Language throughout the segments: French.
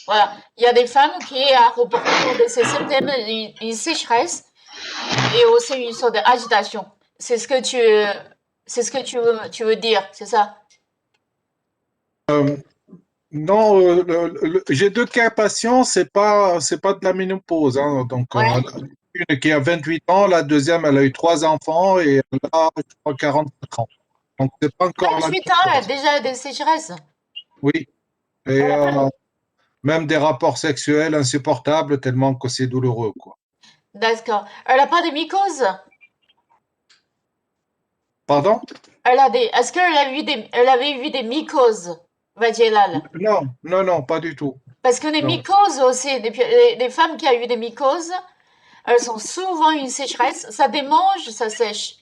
Voilà. Il y a des femmes qui, au cours de ces symptômes, une sécheresse et aussi une sorte d'agitation. C'est ce que tu veux dire, c'est ça? Euh, non, j'ai deux cas patients, c'est pas de la ménopause, hein. Donc, Ouais. une qui a 28 ans, la deuxième, elle a eu trois enfants et elle a, je crois, 44 ans. Donc, c'est pas encore la 28 ans, elle a ménopause. déjà des sécheresses. Oui. Et Elle a pas... même des rapports sexuels insupportables tellement que c'est douloureux, quoi. D'accord. Elle a pas de mycose. Pardon? Est-ce elle avait eu des mycoses vaginales? Non, non, non, pas du tout. Parce que les Non. mycoses aussi, les femmes qui ont eu des mycoses, elles sont souvent une sécheresse. Ça démange, ça sèche.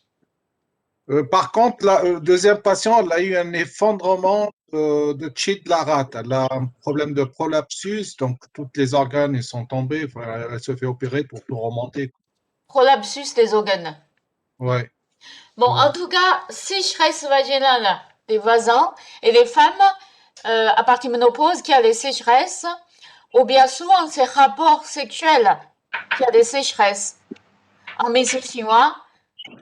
Par contre, la deuxième patiente, elle a eu un effondrement de chi de la rate. Elle a un problème de prolapsus, donc tous les organes ils sont tombés. Enfin, elle se fait opérer pour tout remonter. Prolapsus des organes. Ouais, Bon, en ouais. tout cas, sécheresse vaginale des voisins et les femmes à partir de ménopause qui a des sécheresses, ou bien souvent ces rapports sexuels qui a des sécheresses. En médecine chinoise,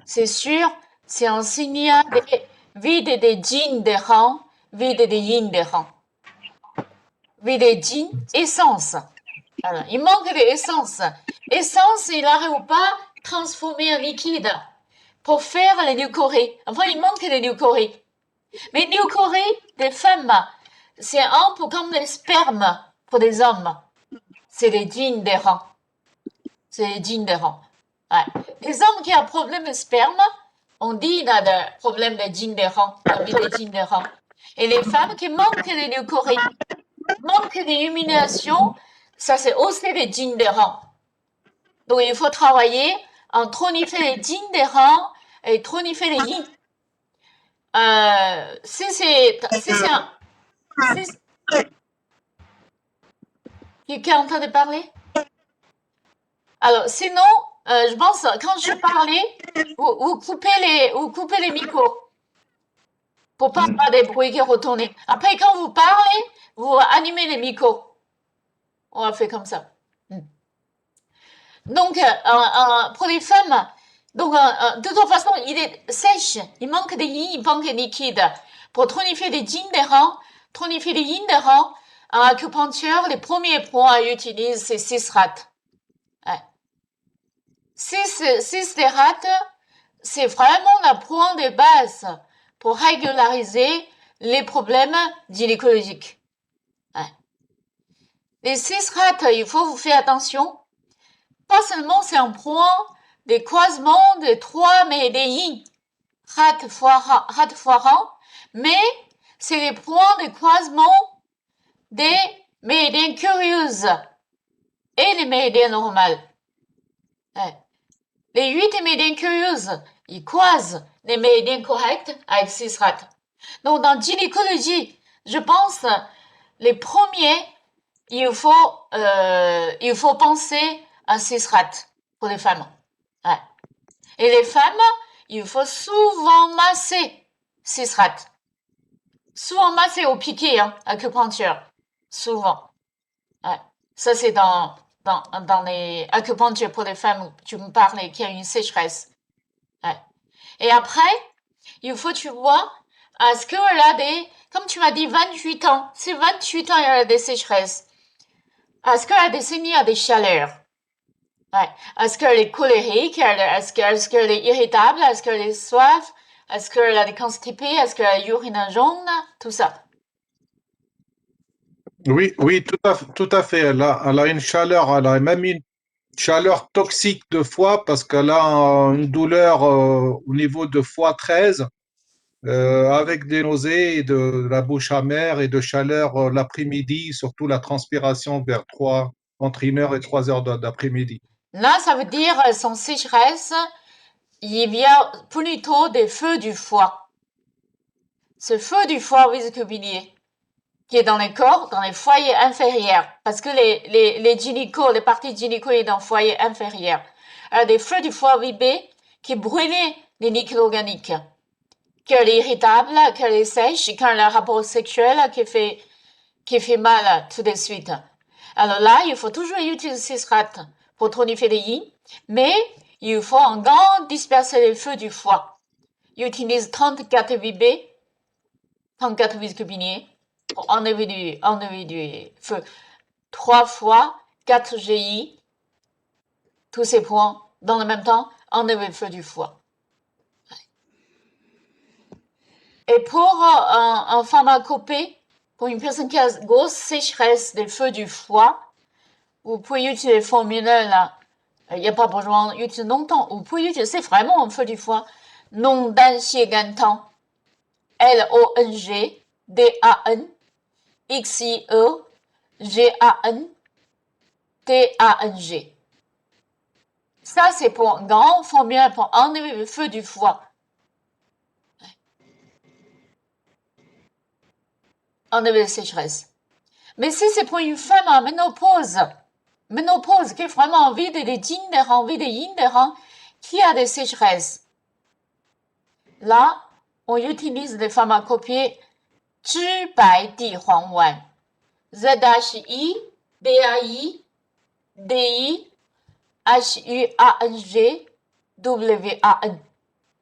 c'est sûr, c'est un signe des vide des jeans des rangs, vide des yin des rangs. Vide des jeans, essence. Alors, il manque d'essence. Essence, il n'arrive pas à transformer en liquide pour faire les leucorrhées. Enfin, il manque de leucorrhées. Mais leucorrhées des femmes, c'est un peu comme les spermes pour des hommes. C'est les jeans des rangs. C'est les jeans des rangs. Ouais. Les hommes qui ont problème de sperme, on dit qu'il a des problèmes de jeans des rangs, des jeans des rangs. Et les femmes qui manquent de leucorrhées, manquent d'illumination, ça c'est aussi les jeans des rangs. Donc il faut travailler en tonifier les jeans des rangs et tonifier les yin. Si c'est si, quelqu'un entend de parler? Alors, sinon, je pense, quand je parlais, vous coupez les micros pour pas avoir des bruits qui retournent. Après, quand vous parlez, vous animez les micros. On va faire comme ça. Donc, pour les femmes, donc, de toute façon, il est sèche. Il manque de yin, il manque de liquide. Pour tonifier les yin des rangs, tonifier les yin des rangs, en acupuncture, les premiers points à utiliser, c'est 6 rats. Ouais. 6 des rats, c'est vraiment le point de base pour régulariser les problèmes gynécologiques. Ouais. Les 6 rats, il faut vous faire attention. Pas seulement c'est un point des croisements de 3 méridéens, rat foirant, mais c'est les points de croisement des méridiens curieuses et les méridiens normales. Ouais. Les 8 méridiens curieuses, ils croisent les méridiens corrects avec 6 rats. Donc, dans gynécologie, je pense, les premiers, il faut penser à 6 rats pour les femmes. Ouais. Et les femmes, il faut souvent masser 6 rats. Souvent masser au piqué, hein, acupuncture. Souvent. Ouais. Ça, c'est dans les acupunctures pour les femmes, tu me parlais, qui a une sécheresse. Ouais. Et après, il faut, tu vois, est-ce qu'elle a comme tu m'as dit, 28 ans, c'est 28 ans, elle a des sécheresses. Est-ce qu'elle a des signes à des chaleurs? Ouais. Est-ce qu'elle est colérique? Est-ce qu'elle est irritable? Est-ce qu'elle est soif? Est-ce qu'elle a des constipés? Est-ce qu'elle a l'urine jaune? Tout ça. Oui, oui, tout à fait. Elle a une chaleur, elle a même une chaleur toxique de foie parce qu'elle a une douleur au niveau de foie 13 avec des nausées et de la bouche amère et de chaleur l'après-midi, surtout la transpiration vers 3, entre 1 heure et 3 heures d'après-midi. Là, ça veut dire, son sécheresse, il vient plutôt des feux du foie. Ce feu du foie vésiculaire qui est dans les corps, dans les foyers inférieurs, parce que les parties gynéco est dans le foyer inférieur. Alors, des feux du foie vibé qui brûlent les liquides organiques, qu'elle est irritable, qu'elle est sèche, quand elle a un rapport sexuel qui fait mal tout de suite. Alors là, il faut toujours utiliser citrate pour tonifier les yin, mais il faut encore disperser les feux du foie. Utilise 34 VB, 34 vis cubinées pour enlever du feu. 3 fois 4 GI, tous ces points dans le même temps, enlever le feu du foie. Et pour un pharmacopée, pour une personne qui a grosse sécheresse des feux du foie, vous pouvez utiliser les formules là. Il n'y a pas besoin d'utiliser longtemps. Vous pouvez utiliser vraiment un feu du foie. Non dan xie gan tang. LONG DAN XIE GAN TANG. Ça, c'est pour un grand formulaire pour enlever le feu du foie. Enlever la sécheresse. Mais si c'est pour une femme en ménopause qui est vraiment envie des yin des rangs, envie des yin des rangs, qui a des sécheresses, là, on utilise les pharmacopiés Zhi Bai Di Huang Wan, ZHI, BAI, DI, HUANG, WAN.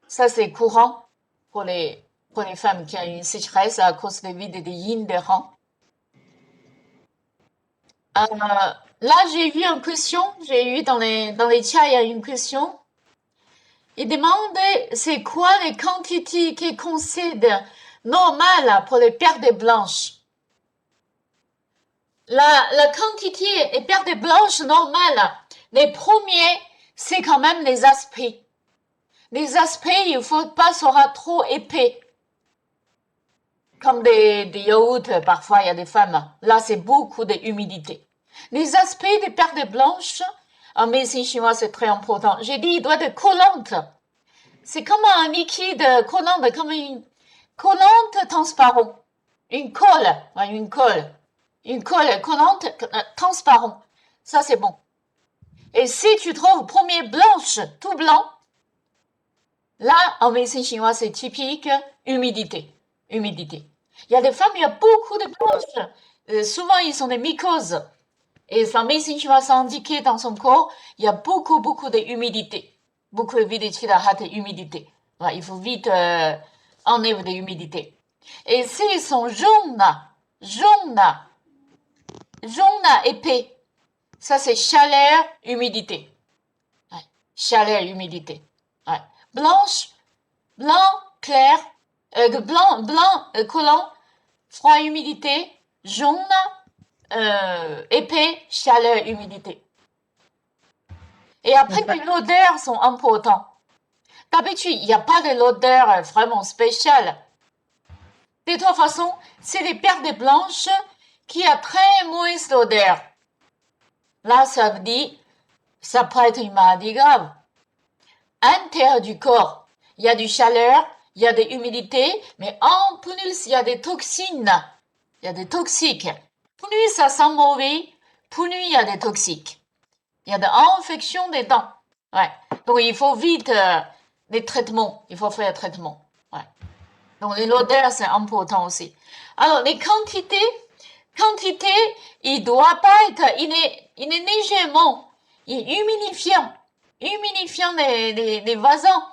Ça, c'est courant pour les femmes qui ont une sécheresse à cause des vides et des yin des rangs. Là, j'ai vu une question, j'ai eu dans les chats, il y a une question. Il demande c'est quoi les quantités qui considèrent normales pour les perles blanches. La quantité des perles blanches normales, les premiers, c'est quand même les aspects. Les aspects, il ne faut pas sera trop épais. Comme des yaourts, parfois, il y a des femmes. Là, c'est beaucoup d'humidité. Les aspects des perles blanches, en médecine chinoise, c'est très important. J'ai dit, il doit être collante. C'est comme un liquide collante, comme une collante transparente. Une colle collante transparente. Ça, c'est bon. Et si tu trouves premier blanche, tout blanc, là, en médecine chinoise, c'est typique humidité. Il y a des femmes, il y a beaucoup de blanches. Souvent, ils sont des mycoses. Et sa médecine chinoise a indiqué dans son corps, il y a beaucoup d'humidité. Beaucoup d'humidité. Ouais, il faut vite enlever de l'humidité. Et s'ils sont jaunes épais, ça c'est chaleur, humidité. Ouais, chaleur, humidité. Ouais. Blanc, clair, collant, froid, humidité, jaune, épais, chaleur, humidité. Et après, les odeurs sont importantes. D'habitude, il n'y a pas de l'odeur vraiment spéciale. De toute façon, c'est les perles blanches qui a très mauvaise odeur. Là, ça veut dire, ça peut être une maladie grave. À l'intérieur du corps, il y a du chaleur, il y a de l'humidité, mais en plus, il y a des toxines. Il y a des toxiques. Plus ça sent mauvais, plus il y a des toxiques. Il y a de l'infection des dents. Ouais. Donc, il faut vite les traitements. Il faut faire un traitement. Ouais. Donc, l'odeur, c'est important aussi. Alors, les quantités, il doit pas être, il est légèrement, il est humidifiant les vasants.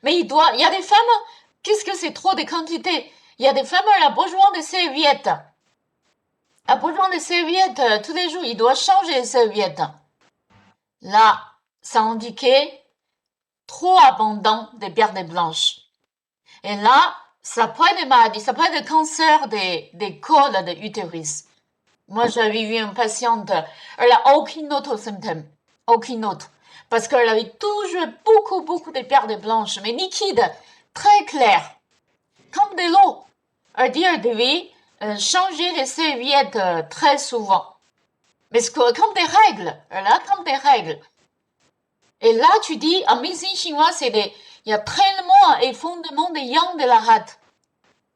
Mais il y a des femmes, qu'est-ce que c'est trop de quantité? Il y a des femmes, elles ont besoin de serviettes. Elle a besoin de serviettes tous les jours. Il doit changer les serviettes. Là, ça indiquait trop abondant des perles blanches. Et là, ça peut être des maladies, ça peut être des cancers des cols de l'utérus. Moi, j'avais vu une patiente, elle a aucun autre symptôme. Aucun autre. Parce qu'elle avait toujours beaucoup de perles blanches, mais liquides, très claires. Comme de l'eau. Elle dit qu'elle devait changer les serviettes très souvent. Mais c'est comme des règles. Elle a comme des règles. Et là, tu dis, en médecine chinoise, il y a tellement et fondement de yang de la rate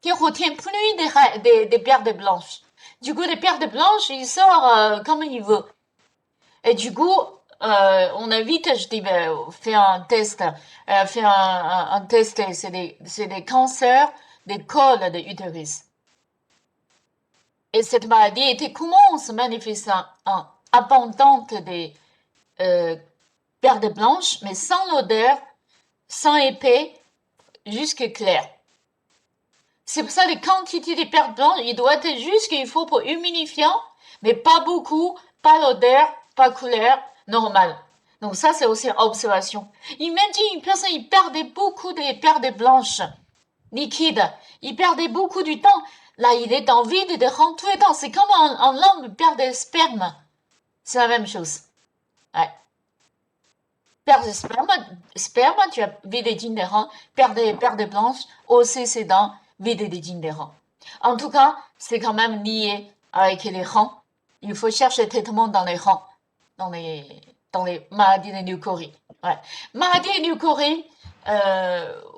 qui retient plus des perles blanches. Du coup, les perles blanches, il sort comme il veut. Et du coup, on a vite, je dis, fais un test. Fais un test, c'est des cancers des cols de l'utérus. Et cette maladie était comment se manifestant en abondante des pertes blanches, mais sans l'odeur, sans épais, jusque clair. C'est pour ça les quantités de pertes blanches, il doit être juste qu'il faut pour humidifiant, mais pas beaucoup, pas l'odeur, pas couleur, normale. Donc ça, c'est aussi une observation. Imagine une personne, il perdait beaucoup de pertes blanches, liquides. Il perdait beaucoup du temps. Là, il est en vide de rentrer tout le temps. C'est comme l'homme perd des sperme. C'est la même chose. Ouais. Perdre sperme, tu as vide des jeans des reins. Perdre blanches, aussi c'est dans vide des jeans des reins. En tout cas, c'est quand même lié avec les reins. Il faut chercher le traitement dans les reins, dans les maladies de leucorrhée. Ouais. Maladie de leucorrhée,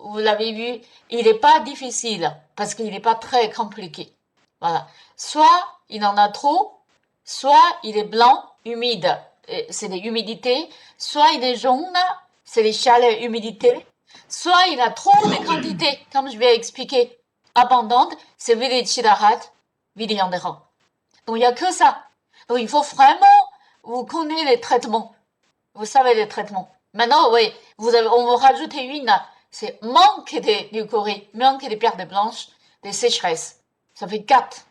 vous l'avez vu, il n'est pas difficile parce qu'il n'est pas très compliqué. Voilà. Soit il en a trop, soit il est blanc, humide, c'est des humidités, soit il est jaune, c'est les chaleurs, humidités, soit il a trop de quantité, comme je vais expliquer, abondante, c'est vide de chidarat, vide de rein. Donc il n'y a que ça. Donc il faut vraiment, vous connaissez les traitements. Vous savez les traitements. Maintenant, oui, on vous rajoute une, c'est manque de leucorrhée, manque de pertes blanches, des sécheresses. Ça fait 4.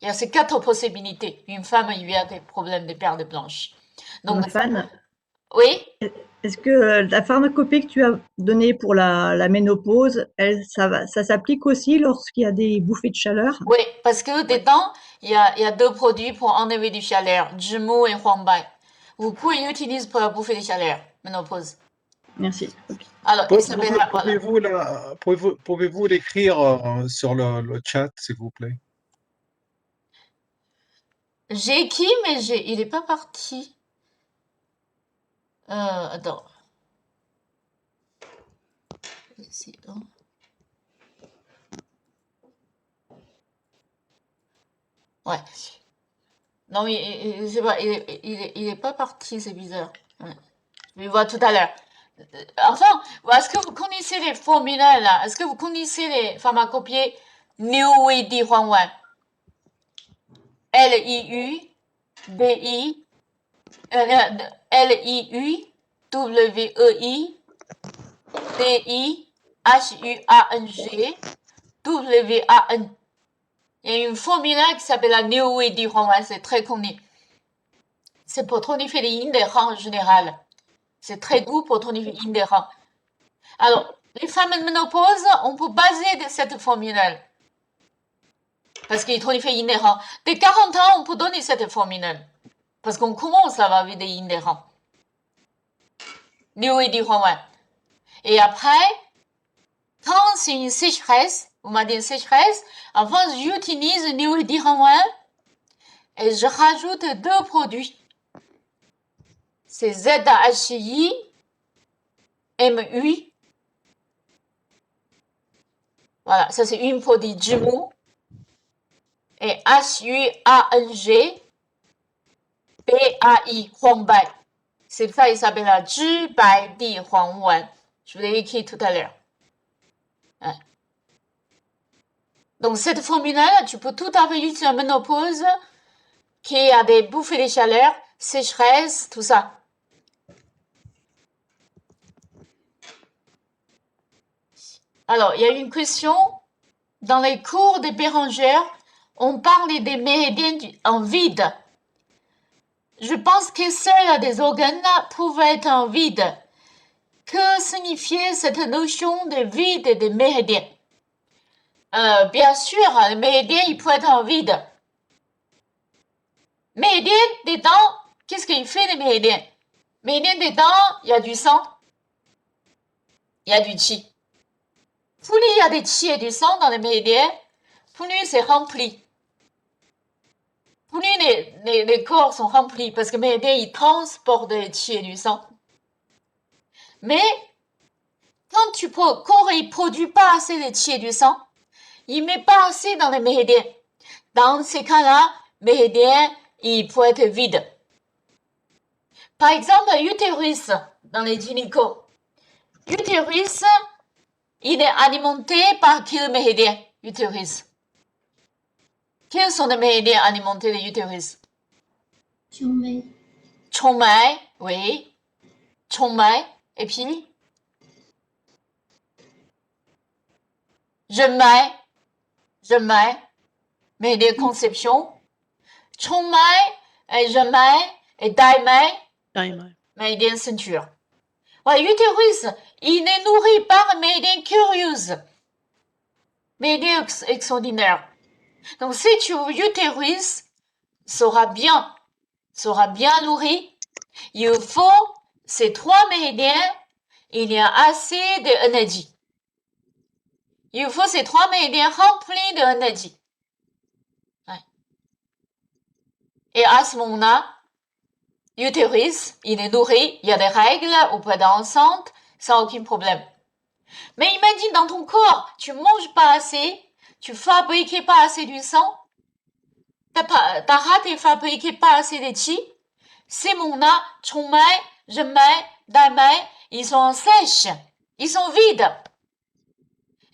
Il y a ces 4 possibilités. Une femme, il y a des problèmes de pertes blanches. Donc, Fan, oui, est-ce que la pharmacopée que tu as donnée pour la ménopause, ça s'applique aussi lorsqu'il y a des bouffées de chaleur? oui, parce que dedans, il y a 2 produits pour enlever du chaleur, Jimo et Huangbai. Vous pouvez l'utiliser pour la bouffée de chaleur, ménopause. Merci. Alors, il s'appelle, voilà. Pouvez-vous l'écrire sur le chat, s'il vous plaît? J'ai écrit, mais il est pas parti. Attends. Ouais. Non, c'est pas, il est pas parti, c'est bizarre. Ouais. Je vais voir tout à l'heure. Enfin, est-ce que vous connaissez les formules là? Est-ce que vous connaissez les pharmacopiés Liu Wei Di Huang Wan? Liu-Di, Liu-Wei-Di Huang, Wan. Il y a une formule qui s'appelle la Liu Wei Di Huang Wan, c'est très connu. C'est pour tonifier les yin des reins en général. C'est très doux pour tonifier les yin des reins. Alors, les femmes de ménopause, on peut baser de cette formule. Parce qu'il tonifie les yin des reins. Dès 40 ans, on peut donner cette formule. Parce qu'on commence à avoir des yin des reins. Liu Wei Di Huang Wan. Et après, quand c'est une sécheresse, vous m'avez dit une sécheresse, enfin, j'utilise Liu Wei Di Huang Wan et je rajoute 2 produits. C'est ZHI, MU. Voilà, ça c'est une produit Jimo. Et HUANG, BAI, Huangbai. C'est ça, il s'appelle la Zhibai Di Huangwan. Je vous l'ai écrit tout à l'heure. Ouais. Donc, cette formule-là, tu peux tout à fait utiliser en ménopause, qui a des bouffées de chaleur, sécheresse, tout ça. Alors, il y a une question. Dans les cours des Bérengère, on parle des méridiens en vide. Je pense que seuls des organes pouvaient être en vide. Que signifiait cette notion de vide et de méridien? Bien sûr, le méridien, il peut être en vide. Méridien, dedans, qu'est-ce qu'il fait le méridien? Méridien, dedans, il y a du sang, il y a du chi. Plus il y a des chi et du sang dans le méridien, plus c'est rempli. Plus les corps sont remplis, parce que le méridien, il transporte le chi et du sang. Mais, quand le corps ne produit pas assez de chi et du sang, il ne met pas assez dans le méridien. Dans ces cas-là, le méridien, il peut être vide. Par exemple, l'utérus, dans les gynécos. L'utérus, il est alimenté par quel méridien? Utérus. Quels sont les méridiens alimentés de l'utérus? 胸眉、 Chongmai, oui. Chongmai, et puis Zhenmai, méridien de conception. Chongmai, et Zhenmai, et Daimai, Daimai. méridien de ceinture. Ouais, l'utérus, il est nourri par un méridien curieux. Méridien extraordinaire. Donc, si l'utérus sera bien nourri, il faut ces 3 méridiens, il y a assez d'énergie. Il faut ces 3 méridiens remplis d'énergie. Ouais. Et à ce moment-là, l'utérus, il est nourri, il y a des règles, on peut être enceinte, sans aucun problème. Mais imagine dans ton corps, tu manges pas assez, tu fabriques pas assez du sang, t'as raté fabriquer pas assez de chi, ces moments-là, Chongmai, Zhenmai, Daimai, ils sont sèches, ils sont vides.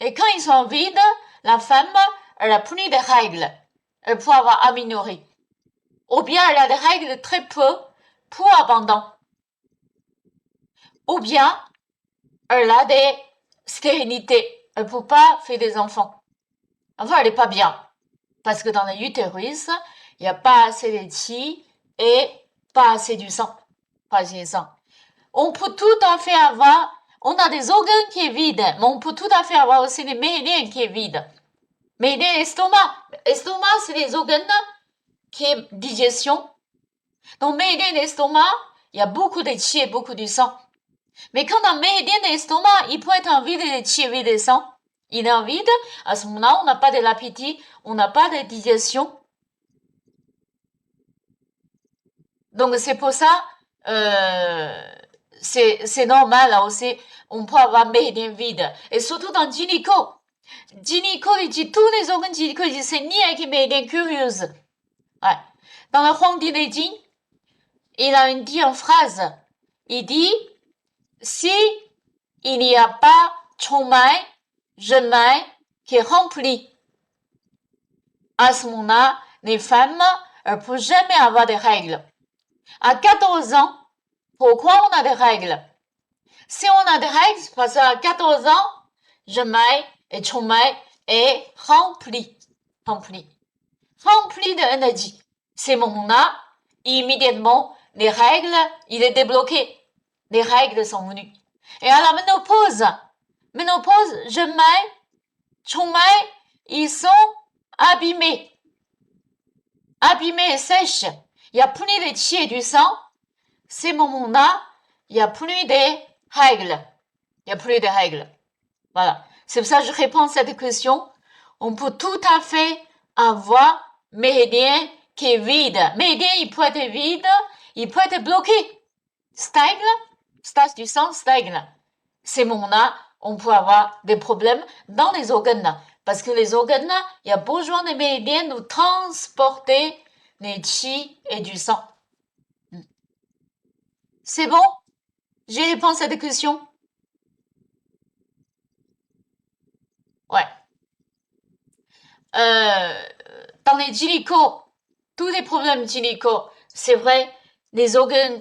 Et quand ils sont vides, la femme, elle a plus de règles. Elle peut avoir amélioré. Ou bien elle a des règles très peu pour abandon. Ou bien elle a des stérilités. Elle peut pas faire des enfants. Enfin, elle est pas bien. Parce que dans l'utérus, il n'y a pas assez de chi et pas assez du sang. Pas assez de sang. On peut tout à fait avoir, on a des organes qui est vide, mais on peut tout à fait avoir aussi des méridiens qui est vide. Méridien l'estomac. L'estomac, c'est les organes qui est digestion. Donc, méridien l'estomac, il y a beaucoup de chi et beaucoup de sang. Mais quand un méridien l'estomac, il peut être en vide de chi et vide de sang. Il est en vide, à ce moment-là, on n'a pas de l'appétit, on n'a pas de digestion. Donc, c'est pour ça, c'est normal, là aussi, on peut avoir méridien vide. Et surtout dans gynéco. Gynéco, il dit, tous les organes gynéco, il dit, c'est ni avec méridien curieuse. Ouais. Dans le Huangdi de Jing, il a dit en phrase, il dit, si il n'y a pas Chongmai, Zhenmai qui est rempli, à ce moment-là, les femmes, elles ne peuvent jamais avoir des règles. À 14 ans, pourquoi on a des règles? Si on a des règles, c'est parce qu'à 14 ans, Zhenmai et Chongmai est rempli d'énergie. Ces moments-là, immédiatement, les règles, il est débloqué. Les règles sont venues. Et à la ménopause, Zhenmai, Chongmai, ils sont abîmés et sèches. Il n'y a plus de chi et du sang. Ces moments-là, il n'y a plus de règles. Voilà. C'est pour ça que je réponds à cette question. On peut tout à fait avoir méridien qui est vide. Méridien, il peut être vide, il peut être bloqué. Stagne, stage du sang, stagne. Ces moments-là, on peut avoir des problèmes dans les organes. Parce que les organes, il y a besoin de méridiens de transporter les chi et du sang. C'est bon? J'ai répondu à cette question? Ouais. Dans les gynécos, tous les problèmes gynécos, c'est vrai, les organes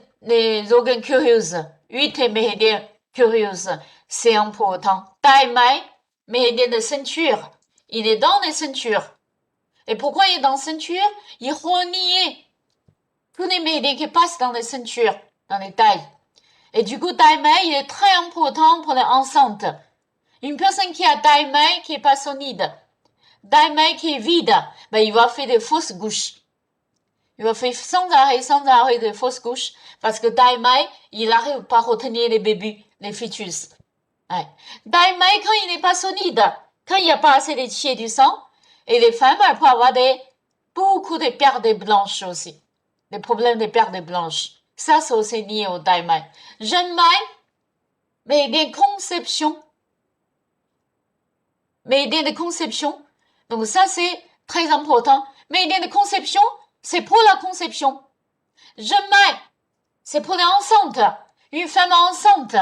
curieux, 8 méridiens curieux, c'est important. Daimai, méridien de ceinture, il est dans les ceintures. Et pourquoi il est dans les ceintures? Il renie tous les méridiens qui passent dans les ceintures, dans les tailles. Et du coup, Daimai, il est très important pour les enceintes. Une personne qui a Daimai qui est pas solide, Daimai qui est vide, ben, il va faire des fausses couches. Il va faire sans arrêt des fausses couches, parce que Daimai, il n'arrive pas à retenir les bébés, les fœtus. Ouais. Daimai, quand il n'est pas solide, quand il n'y a pas assez de chi et du sang, et les femmes, elles peuvent avoir beaucoup de pertes blanches aussi. Des problèmes de pertes blanches. Ça, c'est aussi lié au Daimai. Zhenmai, mais des conceptions. Méridien de conception. Donc ça, c'est très important. Méridien de conception, c'est pour la conception. Zhenmai, c'est pour les enceintes. Une femme enceinte,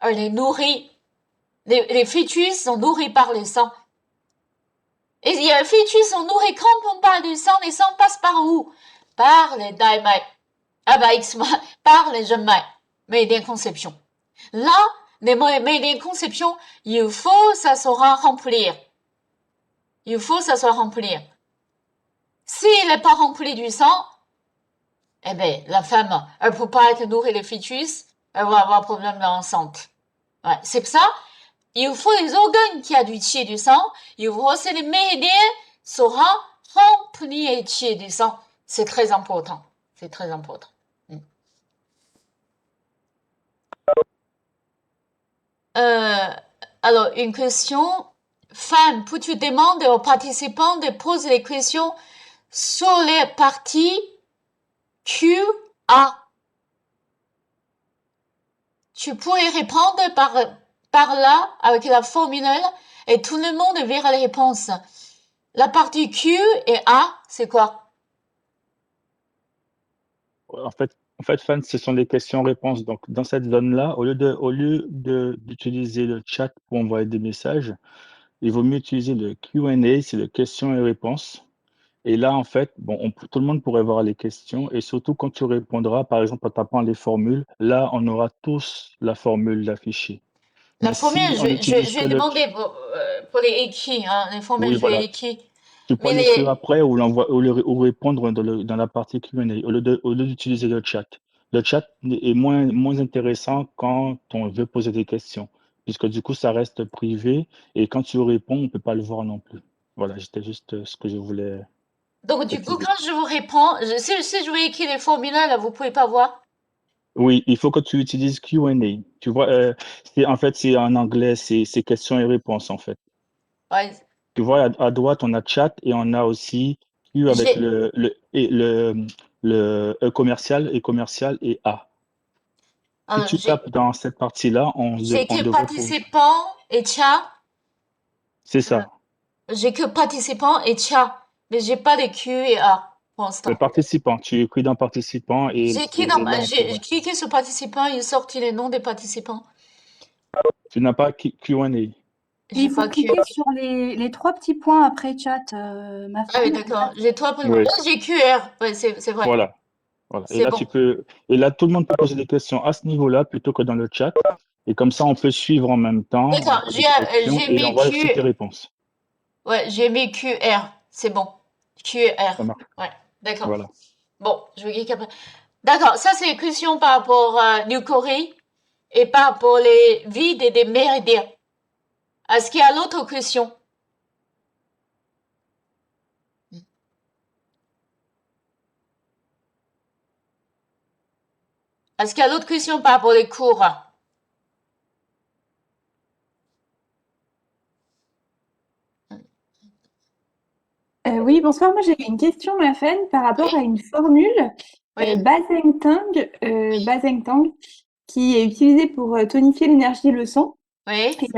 elle est nourrie. Les fœtus sont nourris par les sangs. Et il y a fœtus, on nourrit quand on parle du sang, les sangs passent par où? Par les daimai. Ah bah, par les jemai, mais des conceptions. Là, les des conceptions, il faut ça sera remplir. Il faut ça soit remplir. S'il n'est pas rempli du sang, eh ben, la femme, elle peut pas être nourrie les fœtus, elle va avoir problème d'enceinte. Ouais, c'est pour ça, il faut les organes qui a du qi et du sang, il faut aussi les méridiens sera remplis et qi et du sang. C'est très important. C'est très important. Alors, une question. Femme, peux-tu demander aux participants de poser des questions sur les parties QA? Tu pourrais répondre par là avec la formule et tout le monde verra les réponses. La partie Q et A, c'est quoi? En fait, Fan, ce sont des questions-réponses. Donc, dans cette zone-là, au lieu d'utiliser le chat pour envoyer des messages, il vaut mieux utiliser le Q&A, c'est le questions et réponses. Et là, en fait, bon, tout le monde pourrait voir les questions. Et surtout, quand tu répondras, par exemple, en tapant les formules, là, on aura tous la formule affichée. La Mais formule, si on utilise je que vais demander pour les écrits, hein, les formules, Oui, je vais voilà. écrire. Tu peux Mais l'écrire les, après ou répondre dans la partie Q&A au lieu d'utiliser le chat. Le chat est moins intéressant quand on veut poser des questions, puisque du coup, ça reste privé et quand tu réponds, on ne peut pas le voir non plus. Voilà, c'était juste ce que je voulais donc, du coup, préciser. quand je vous réponds, si je vais écrire les formules là, vous pouvez pas voir. Oui, il faut que tu utilises Q&A. Tu vois, en fait, c'est en anglais, c'est questions et réponses, en fait. Ouais. Tu vois, à droite, on a chat et on a aussi Q avec J'ai, le E commercial et A. Si alors, tu tapes dans cette partie-là, j'ai on que devrait pouvoir. participants et chat. C'est Euh, ça. J'ai que participants et chat, mais j'ai pas de Q et A pour Le l'instant. participant, tu écris dans participant et là, on J'ai pourrait. cliqué sur participants, il est sorti les noms des participants. Tu n'as pas Q&A. Et J'ai il faut pas Q. cliquer sur les trois petits points après chat, ma Ah oui, femme. d'accord. J'ai trois Oui, j'ai QR. Ouais, c'est vrai. voilà. Voilà. C'est bon. Et là, tout le monde peut poser des questions à ce niveau-là plutôt que dans le chat. Et comme ça, on peut suivre en même temps D'accord. les questions J'ai et on mis voit aussi tes réponses. ouais, j'ai mis QR. C'est bon. QR. Ça marche. Ouais, d'accord. Voilà. Bon, je vais cliquer après. D'accord. Ça, c'est une question par rapport à New Corée et par rapport les vides et des méridiens. Est-ce qu'il y a l'autre question? Est-ce qu'il y a l'autre question par rapport aux cours? Oui, bonsoir. Moi, j'avais une question, ma femme, par rapport à Oui, une formule oui, Baseng-Tang, qui est utilisée pour tonifier l'énergie et le sang. oui. Et,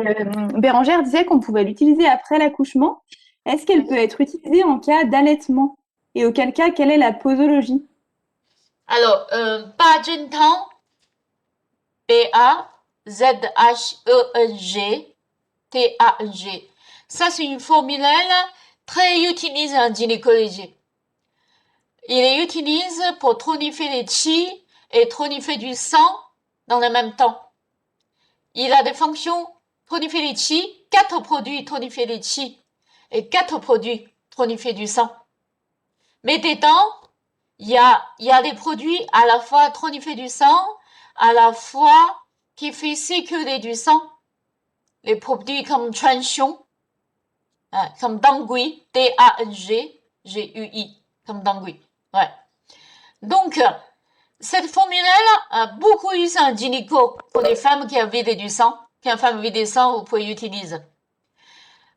Bérangère disait qu'on pouvait l'utiliser après l'accouchement. Est-ce qu'elle peut être utilisée en cas d'allaitement? Et auquel cas, quelle est la posologie? Alors, Bajentang, B-A-Z-H-E-N-G-T-A-N-G. Ça, c'est une formule très utilisée en gynécologie. Il est utilisé pour tonifier les chi et tonifier du sang dans le même temps. Il a des fonctions tonifier les chi, 4 produits tonifier les chi et 4 produits tonifier du sang. Mais dedans, il y a des produits à la fois tonifier du sang, à la fois qui fait circuler du sang. Les produits comme Transion, comme Dangui, D-A-N-G, G-U-I, comme Dangui. Ouais. Donc, cette formule-là a beaucoup usé en gynéco pour les femmes qui ont vidé du sang. Quand une femme vide du sang, vous pouvez l'utiliser.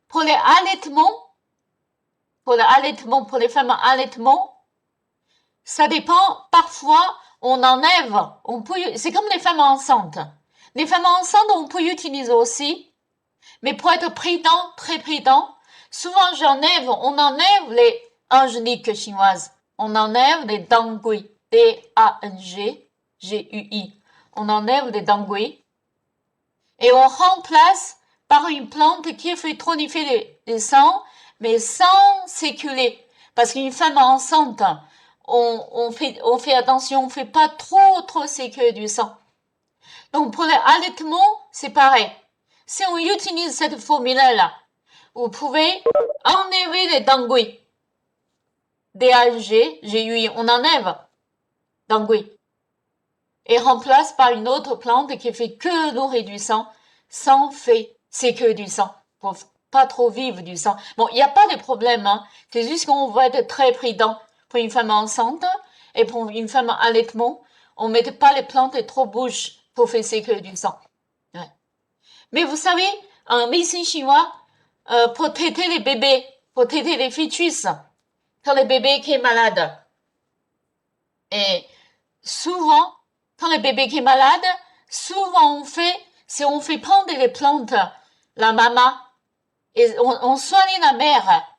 Pour les allaitements, pour les femmes en allaitement, ça dépend. Parfois, on enlève, c'est comme les femmes enceintes. Les femmes enceintes, on peut utiliser aussi, mais pour être prudent, très prudent, souvent on enlève les angéliques chinoises. On enlève les dangui, D-A-N-G-G-U-I. On enlève les dangui et on remplace par une plante qui fait tonifier les sangs mais sans séculer. Parce qu'une femme enceinte, on fait attention, on fait pas trop séculer du sang. Donc, pour l'allaitement, c'est pareil. Si on utilise cette formule-là, vous pouvez enlever les dangui. DAG, GUI, on enlève dangui. Et remplace par une autre plante qui fait que nourrir du sang, sans fait, c'est que du sang. Pour pas trop vivre du sang. Bon, il n'y a pas de problème, hein. C'est juste qu'on va être très prudent pour une femme enceinte et pour une femme en allaitement. On ne met pas les plantes trop bouches pour faire sécréter du sang. Ouais. Mais vous savez, en médecine chinoise, pour traiter les bébés, pour traiter les fœtus, quand le bébé qui est malade, et souvent, quand le bébé qui est malade, souvent on fait prendre les plantes, la maman, et on soigne la mère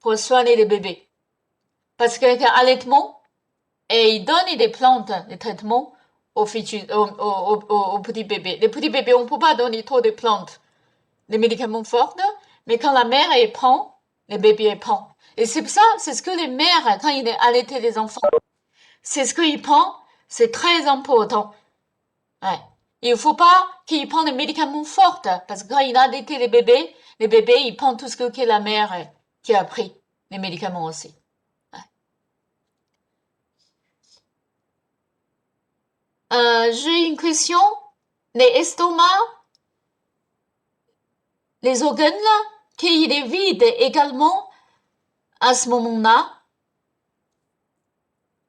pour soigner le bébé. Parce qu'avec l'allaitement, et il donne des plantes, des traitements aux fœtus, aux petits bébés. Les petits bébés, on ne peut pas donner trop de plantes, des médicaments forts, mais quand la mère elle prend, le bébé elle prend. Et c'est ça, c'est ce que les mères, quand ils allaitent les enfants, c'est ce qu'ils prennent, c'est très important. Ouais. Il ne faut pas qu'ils prennent des médicaments forts, parce que quand ils allaitent les bébés, ils prennent tout ce que la mère qui a pris, les médicaments aussi. J'ai une question. Les estomacs, les organes, qu'il est vide également à ce moment-là,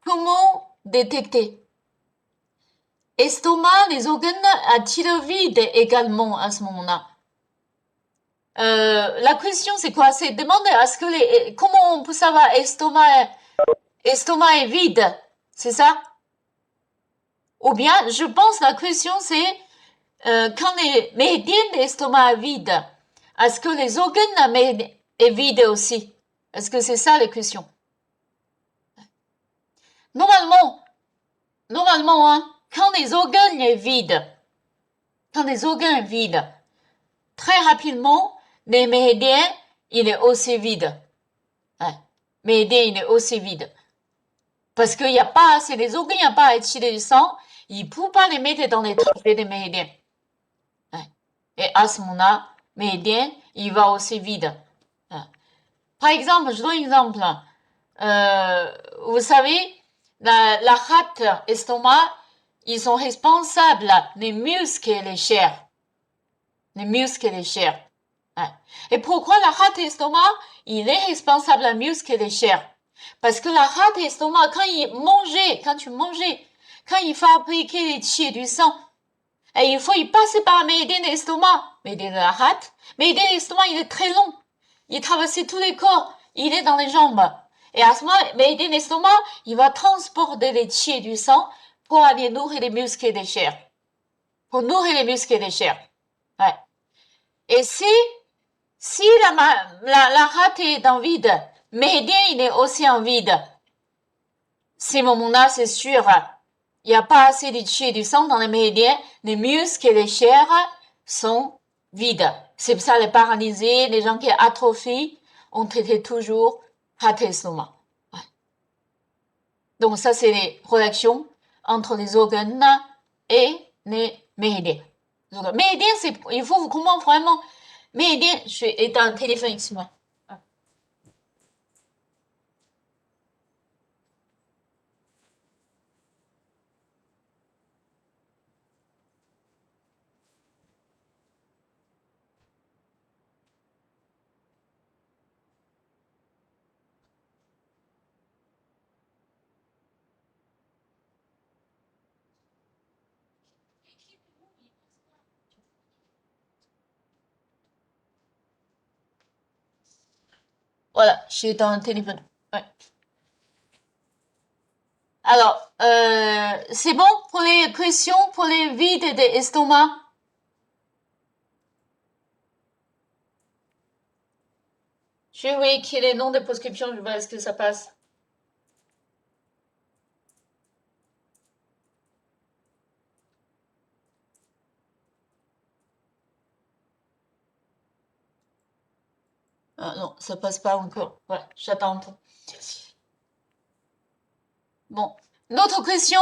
comment détecter? Estomac, les organes, a-t-il vide également à ce moment-là? La question c'est quoi? C'est demander à ce que comment on peut savoir estomac est vide? C'est ça? Ou bien, je pense la question c'est quand les méridiens d'estomac vides, est-ce que les organes est vide aussi? Est-ce que c'est ça la question? Normalement, hein, quand les organes est vides, très rapidement, les méridiens, il est aussi vide. Ouais. Méridien, il est aussi vide. Parce qu'il n'y a pas assez, les organes, il n'y a pas assez de sang, il ne peut pas les mettre dans les trajets des méridiens. Ouais. Et à ce moment-là, méridien, il va aussi vide. Ouais. Par exemple, je donne un exemple. Vous savez, la rate estomac, ils sont responsables des muscles et les chairs. Les muscles et les chairs. Ouais. Et pourquoi la rate estomac, il est responsable des muscles et des chairs? Parce que la rate estomac, quand tu mangeais, quand il fabriquait les chier du sang, et il faut y passer par un méridien de l'estomac, méridien de la rate. Méridien de l'estomac, il est très long. Il traverse tous les corps. Il est dans les jambes. Et à ce moment, méridien de l'estomac, il va transporter les chier du sang pour aller nourrir les muscles et les chairs. Pour nourrir les muscles et les chairs. Ouais. Et si la rate est en vide, méridien, il est aussi en vide. Ces moments-là, c'est sûr, il n'y a pas assez de chier du sang dans les méridiens, les muscles et les chairs sont vides. C'est pour ça les paralysés, les gens qui atrophient, on traité toujours rate estomac. Ouais. Donc ça, c'est les relations entre les organes et les méridiens. Méridien, il faut vous comprendre vraiment. Méridien, je suis éteint le téléphone, excuse-moi. Voilà, je suis dans le téléphone. Ouais. Alors, c'est bon pour les questions, pour les vides d'estomac? Je vais écrire les noms des prescriptions, je vois est-ce que ça passe. Non, ça passe pas encore. Voilà, j'attends un peu. Bon, d'autres questions?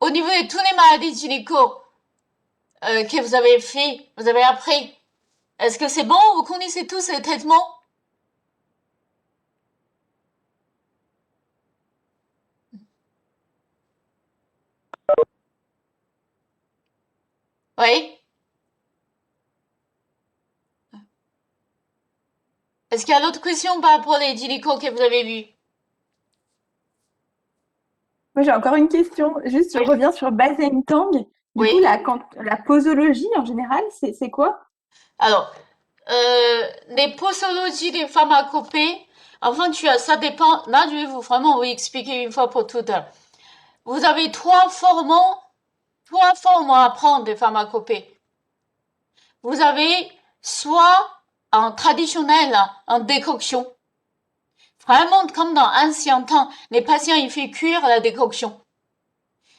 Au niveau de toutes les maladies gynéco que vous avez fait, vous avez appris, est-ce que c'est bon? Vous connaissez tous les traitements? Oui? Est-ce qu'il y a d'autres questions par rapport aux gynéco que vous avez vus? Moi, j'ai encore une question. Juste, je Oui. reviens sur Basentang. Du Oui. coup, la posologie, en général, c'est quoi? Alors, les posologies des pharmacopées, enfin, ça dépend. Là, je vais vraiment vous expliquer une fois pour toutes. Vous avez trois formes à apprendre des pharmacopées. Vous avez soit en traditionnel, en décoction. Vraiment, comme dans ancien temps, les patients, ils font cuire la décoction.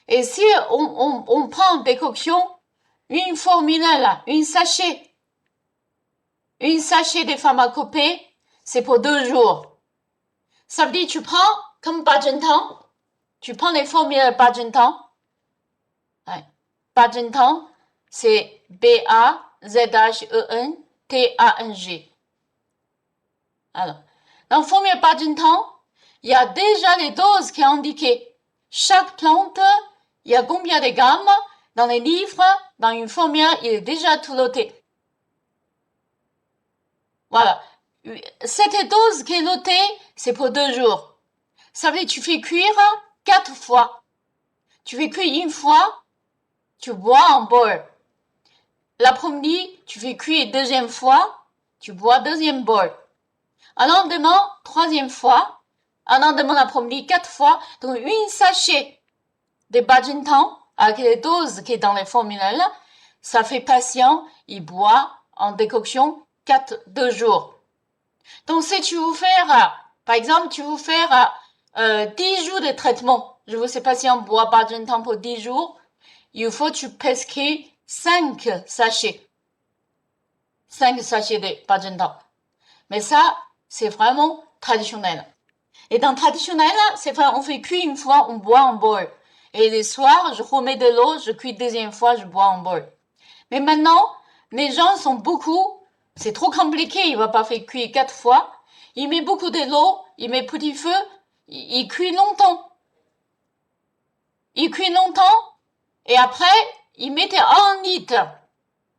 Et si on prend en décoction une formule, une sachet des pharmacopées, c'est pour 2 jours. Ça veut dire, tu prends, comme Bajentan, tu prends les formules Bajentan. Ouais. Bajentan, c'est B-A-Z-H-E-N-T-A-N-G. Alors, dans le formule Bajentan, il y a déjà les doses qui sont indiquées. Chaque plante, il y a combien de grammes dans les livres, dans une formule, il est déjà tout noté. Voilà. Cette dose qui est notée, c'est pour 2 jours. Ça veut dire que tu fais cuire 4 fois. Tu fais cuire une fois, tu bois en bol. L'après-midi, tu fais cuire deuxième fois, tu bois deuxième bol. Un lendemain, troisième fois. Un lendemain l'après-midi, 4 fois. Donc, une sachet de Bajentan avec les doses qui est dans les formules, ça fait patient, il boit en décoction 2 jours. Donc, si tu veux faire, par exemple, tu veux faire 10 jours de traitement, je veux ces patients boivent Bajentan pour 10 jours, il faut que tu prescris 5 sachets. 5 sachets de Bajentan. Mais ça, c'est vraiment traditionnel. Et dans traditionnel, c'est vrai, on fait cuire une fois, on boit en bol. Et les soirs, je remets de l'eau, je cuis deuxième fois, je bois en bol. Mais maintenant, les gens sont beaucoup, c'est trop compliqué, il va pas faire cuire 4 fois. Il met beaucoup de l'eau, il met petit feu, il cuit longtemps. Il cuit longtemps, et après, il mettait 1 litre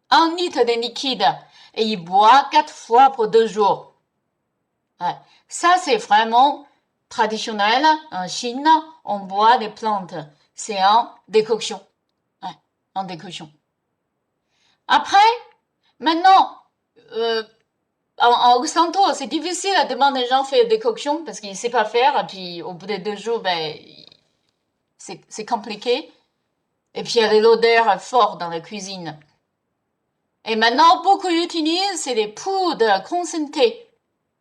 de liquide, et il boit 4 fois pour 2 jours. Ouais. Ça, c'est vraiment traditionnel. En Chine, on boit des plantes. C'est en décoction. Ouais, en décoction. Après, maintenant, en Occidentaux, c'est difficile à demander aux gens de faire des décoction parce qu'ils ne savent pas faire. Et puis, au bout de 2 jours, ben, c'est compliqué. Et puis, il y a l'odeur forte dans la cuisine. Et maintenant, beaucoup utilisent, c'est des poudres concentrées.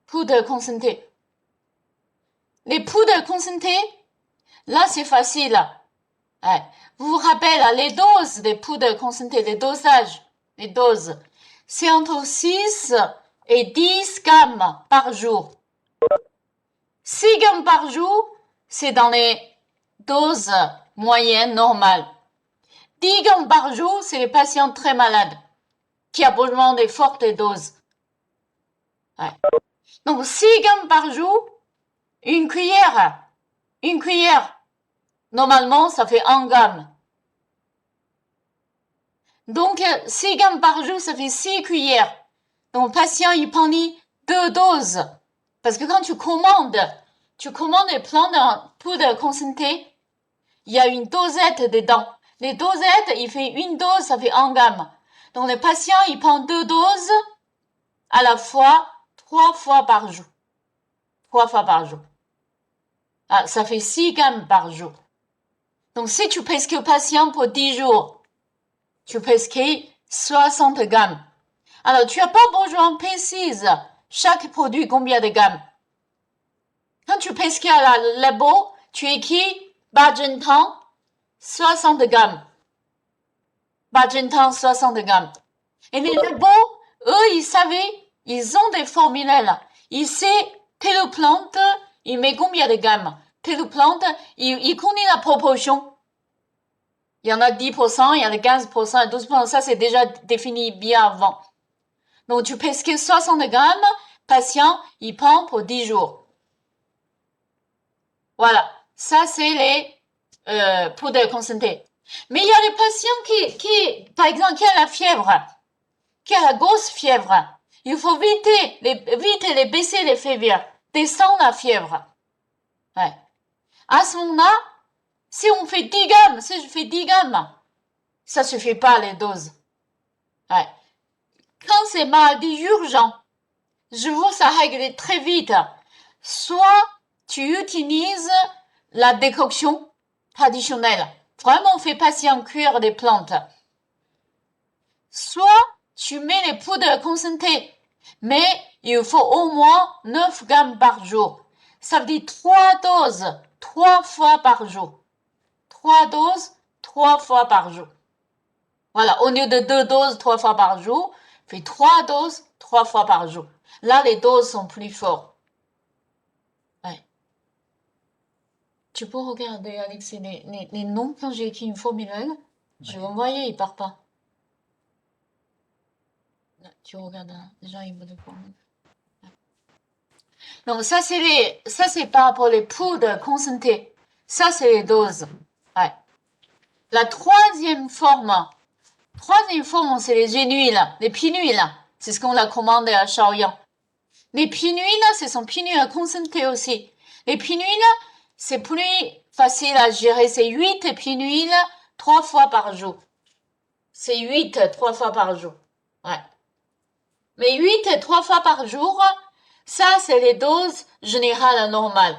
Poudres concentrées. Les poudres concentrées, là, c'est facile. Ouais. Vous vous rappelez, les doses des poudres concentrées, les dosages, les doses, c'est entre 6 et 10 grammes par jour. 6 grammes par jour, c'est dans les doses moyennes, normales. 10 grammes par jour, c'est les patients très malades, qui ont besoin de fortes doses. Ouais. Donc, 6 grammes par jour, une cuillère, normalement, ça fait 1 gramme. Donc, 6 grammes par jour, ça fait 6 cuillères. Donc, le patient, il prend 2 doses. Parce que quand tu commandes les plants de poudre concentrée, il y a une dosette dedans. Les dosettes, il fait une dose, ça fait 1 gramme. Donc, le patient, il prend 2 doses à la fois, 3 fois par jour. 3 fois par jour. Ah, ça fait 6 grammes par jour. Donc, si tu prescris au patient pour 10 jours, tu prescris 60 grammes. Alors, tu n'as pas besoin précise chaque produit combien de grammes. Quand tu prescris à la labo, tu écris Bajentan 60 grammes. Bajintan 60 grammes. Et les labos, eux, ils savaient, ils ont des formulaires. Ils savent telle plante, il met combien de grammes. Telle plante, il connaît la proportion. Il y en a 10%, il y en a 15%, 12%. Ça, c'est déjà défini bien avant. Donc, tu pesques 60 grammes, patient, il prend pour 10 jours. Voilà. Ça, c'est les poudres concentrées. Mais il y a les patients qui, par exemple, qui a la fièvre, qui a la grosse fièvre. Il faut vite les baisser les fièvres, descendre la fièvre. Ouais. À ce moment-là, si on fait 10 grammes, si je fais 10 grammes, ça suffit pas les doses. Ouais. Quand c'est maladie urgente, je veux ça régler très vite. Soit tu utilises la décoction traditionnelle. Vraiment, on fait patient cuire des plantes. Soit tu mets les poudres concentrées. Mais il faut au moins 9 grammes par jour. Ça veut dire 3 doses, 3 fois par jour. 3 doses, 3 fois par jour. Voilà, au lieu de 2 doses 3 fois par jour, fais 3 doses 3 fois par jour. Là, les doses sont plus fortes. Ouais. Tu peux regarder, Alexis, les noms quand j'ai écrit une formulaire. Je vous voyais, il part pas. Là, tu regardes, hein, déjà, il me demande. Donc, ça, c'est par rapport aux poudres concentrées. Ça, c'est les doses. Ouais. La troisième forme, c'est les génuiles, les pinules. C'est ce qu'on a commandé à Shaoyang. Les pinules, ce sont pinules concentrées aussi. Les pinules, c'est plus facile à gérer. C'est 8 pinules 3 fois par jour. C'est 8 3 fois par jour. Ouais. Mais 8 3 fois par jour, ça, c'est les doses générales normales.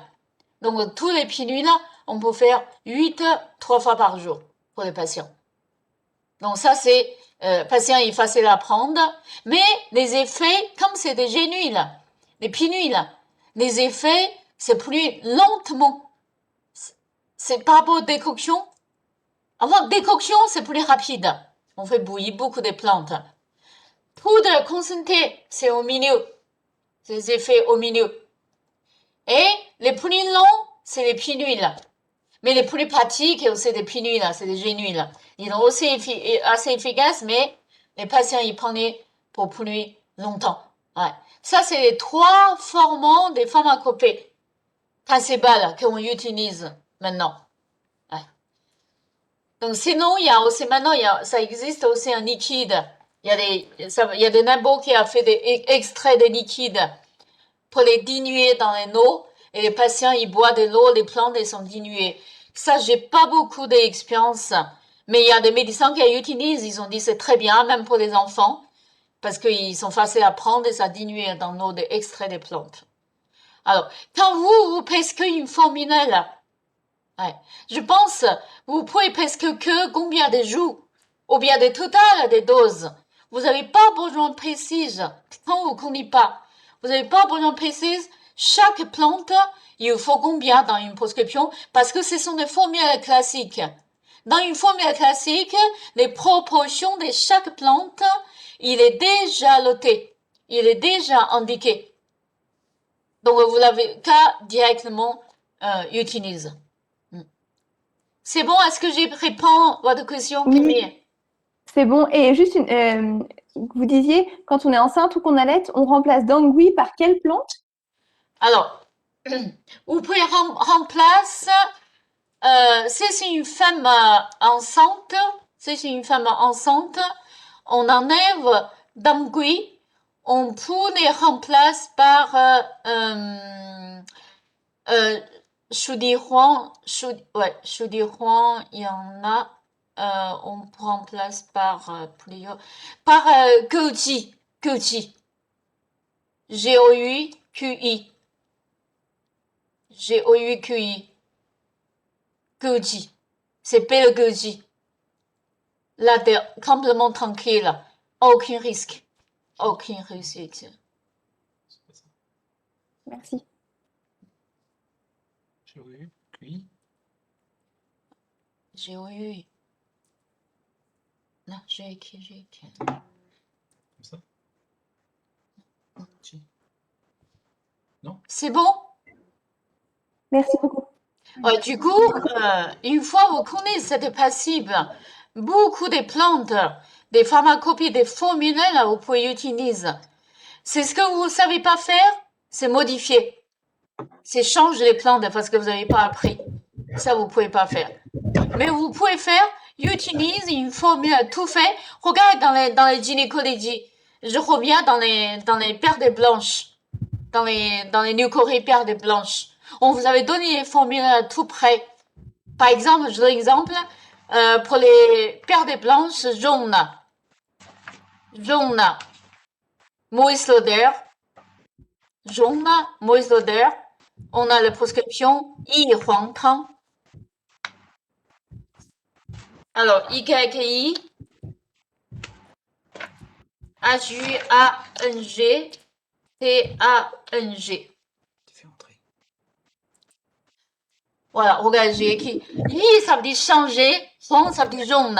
Donc, tous les pilules, on peut faire 8 3 fois par jour pour les patients. Donc, ça, c'est patient, il est facile à prendre. Mais les effets, comme c'est des génules, les pilules, les effets, c'est plus lentement. C'est pas pour décoction. Avant, décoction, c'est plus rapide. On fait bouillir beaucoup de plantes. Poudre concentrée, c'est au milieu. C'est les effets au milieu. Et les plus longs, c'est les pilules. Mais les plus pratiques, c'est des pilules, c'est des génules. Ils sont aussi assez efficaces, mais les patients, ils prennent pour plus longtemps. Ouais. Ça, c'est les 3 formants des pharmacopées principales qu'on utilise maintenant. Ouais. Donc, sinon, il y a aussi, maintenant, ça existe aussi en liquide. Il y a des nabots qui ont fait des extraits de liquide pour les diluer dans l'eau. Et les patients, ils boivent de l'eau, les plantes, elles sont diluées. Ça, j'ai pas beaucoup d'expérience. Mais il y a des médecins qui utilisent. Ils ont dit c'est très bien, même pour les enfants. Parce qu'ils sont faciles à prendre et ça diluer dans l'eau d'extrait des plantes. Alors, quand vous pesquez une formule, ouais, je pense, vous pouvez pesquer que combien de jours, ou bien de total des doses. Vous n'avez pas besoin de précise quand vous ne connaissez pas. Vous n'avez pas besoin de précise. Chaque plante, il faut combien dans une prescription, parce que ce sont des formules classiques. Dans une formule classique, les proportions de chaque plante, il est déjà noté. Il est déjà indiqué. Donc, vous l'avez qu'à directement utiliser. C'est bon, est-ce que j'ai répondu à votre question, Oui. Camille? C'est bon. Et juste, vous disiez, quand on est enceinte ou qu'on allait, on remplace d'angui par quelle plante? Alors, vous pouvez remplacer, si c'est une femme enceinte, on enlève d'angui, on peut les remplacer par chou-di-huang, chou-di-huang, il y en a, on remplace par goji, G-O-U-Q-I, G-O-U-Q-I, goji, c'est bel goji. Là, t'es complètement tranquille, aucun risque. Merci. G-O-U. Non, j'ai écrit. Comme ça? C'est bon? Merci beaucoup. Ouais, du coup, une fois vous connaissez cette passive, beaucoup de plantes, des pharmacopies, des formulaires, vous pouvez utiliser. C'est ce que vous ne savez pas faire, c'est modifier. C'est changer les plantes parce que vous n'avez pas appris. Ça, vous ne pouvez pas faire. Mais vous pouvez faire, utilise une formule tout fait. Regarde dans les gynécologies. Je reviens dans les perles blanches. Dans les New-Corée perles blanches. On vous avait donné les formules tout près. Par exemple, je donne l'exemple, pour les perles blanches jaunes. Jaune, mauvaise odeur. Jaune, mauvaise odeur. On a la prescription Yi-Huang-Tang. Alors, YI, H-U-A-N-G, T-A-N-G. Voilà, regardez, j'ai écrit Yi, ça veut dire changer, Huang, ça veut dire jaune.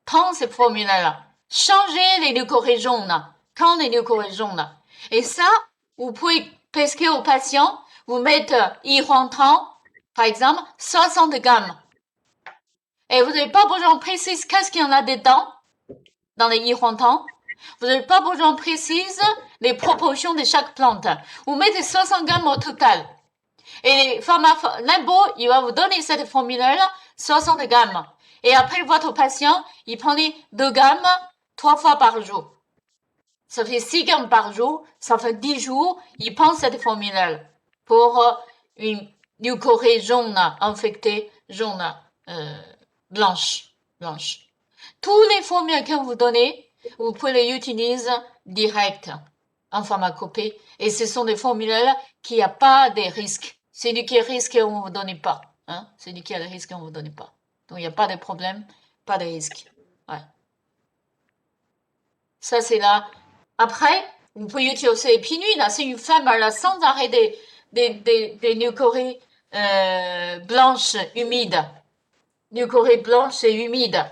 Tang, c'est formulaire. Changer les leucorrhées jaunes. Tang, les leucorrhées jaunes. Et ça, vous pouvez prescrire aux patients, vous mettez Yi-Huang-Tang, par exemple, 60 grammes. Et vous n'avez pas besoin de préciser qu'est-ce qu'il y en a dedans, dans les Yi-Huang-Tang. Vous n'avez pas besoin de préciser les proportions de chaque plante. Vous mettez 60 grammes au total. Et l'imbo, il va vous donner cette formule-là, 60 grammes. Et après, votre patient, il prenait 2 grammes 3 fois par jour. Ça fait 6 grammes par jour, ça fait 10 jours, il prend cette formule-là pour une leucorrhée jaune infectée, jaune, blanche. Tous les formules que vous donnez, vous pouvez les utiliser direct en pharmacopée. Et ce sont des formules qui n'ont pas de risques. C'est du qui est risque, on ne vous donne pas. Hein? C'est du qui a le risque, on ne vous donne pas. Donc, il n'y a pas de problème, pas de risque. Ouais. Ça, c'est là. Après, vous pouvez utiliser les pinules. Là, c'est une femme, elle a sans arrêt des leucorrhées blanches humides. Leucorrhées blanches et humides.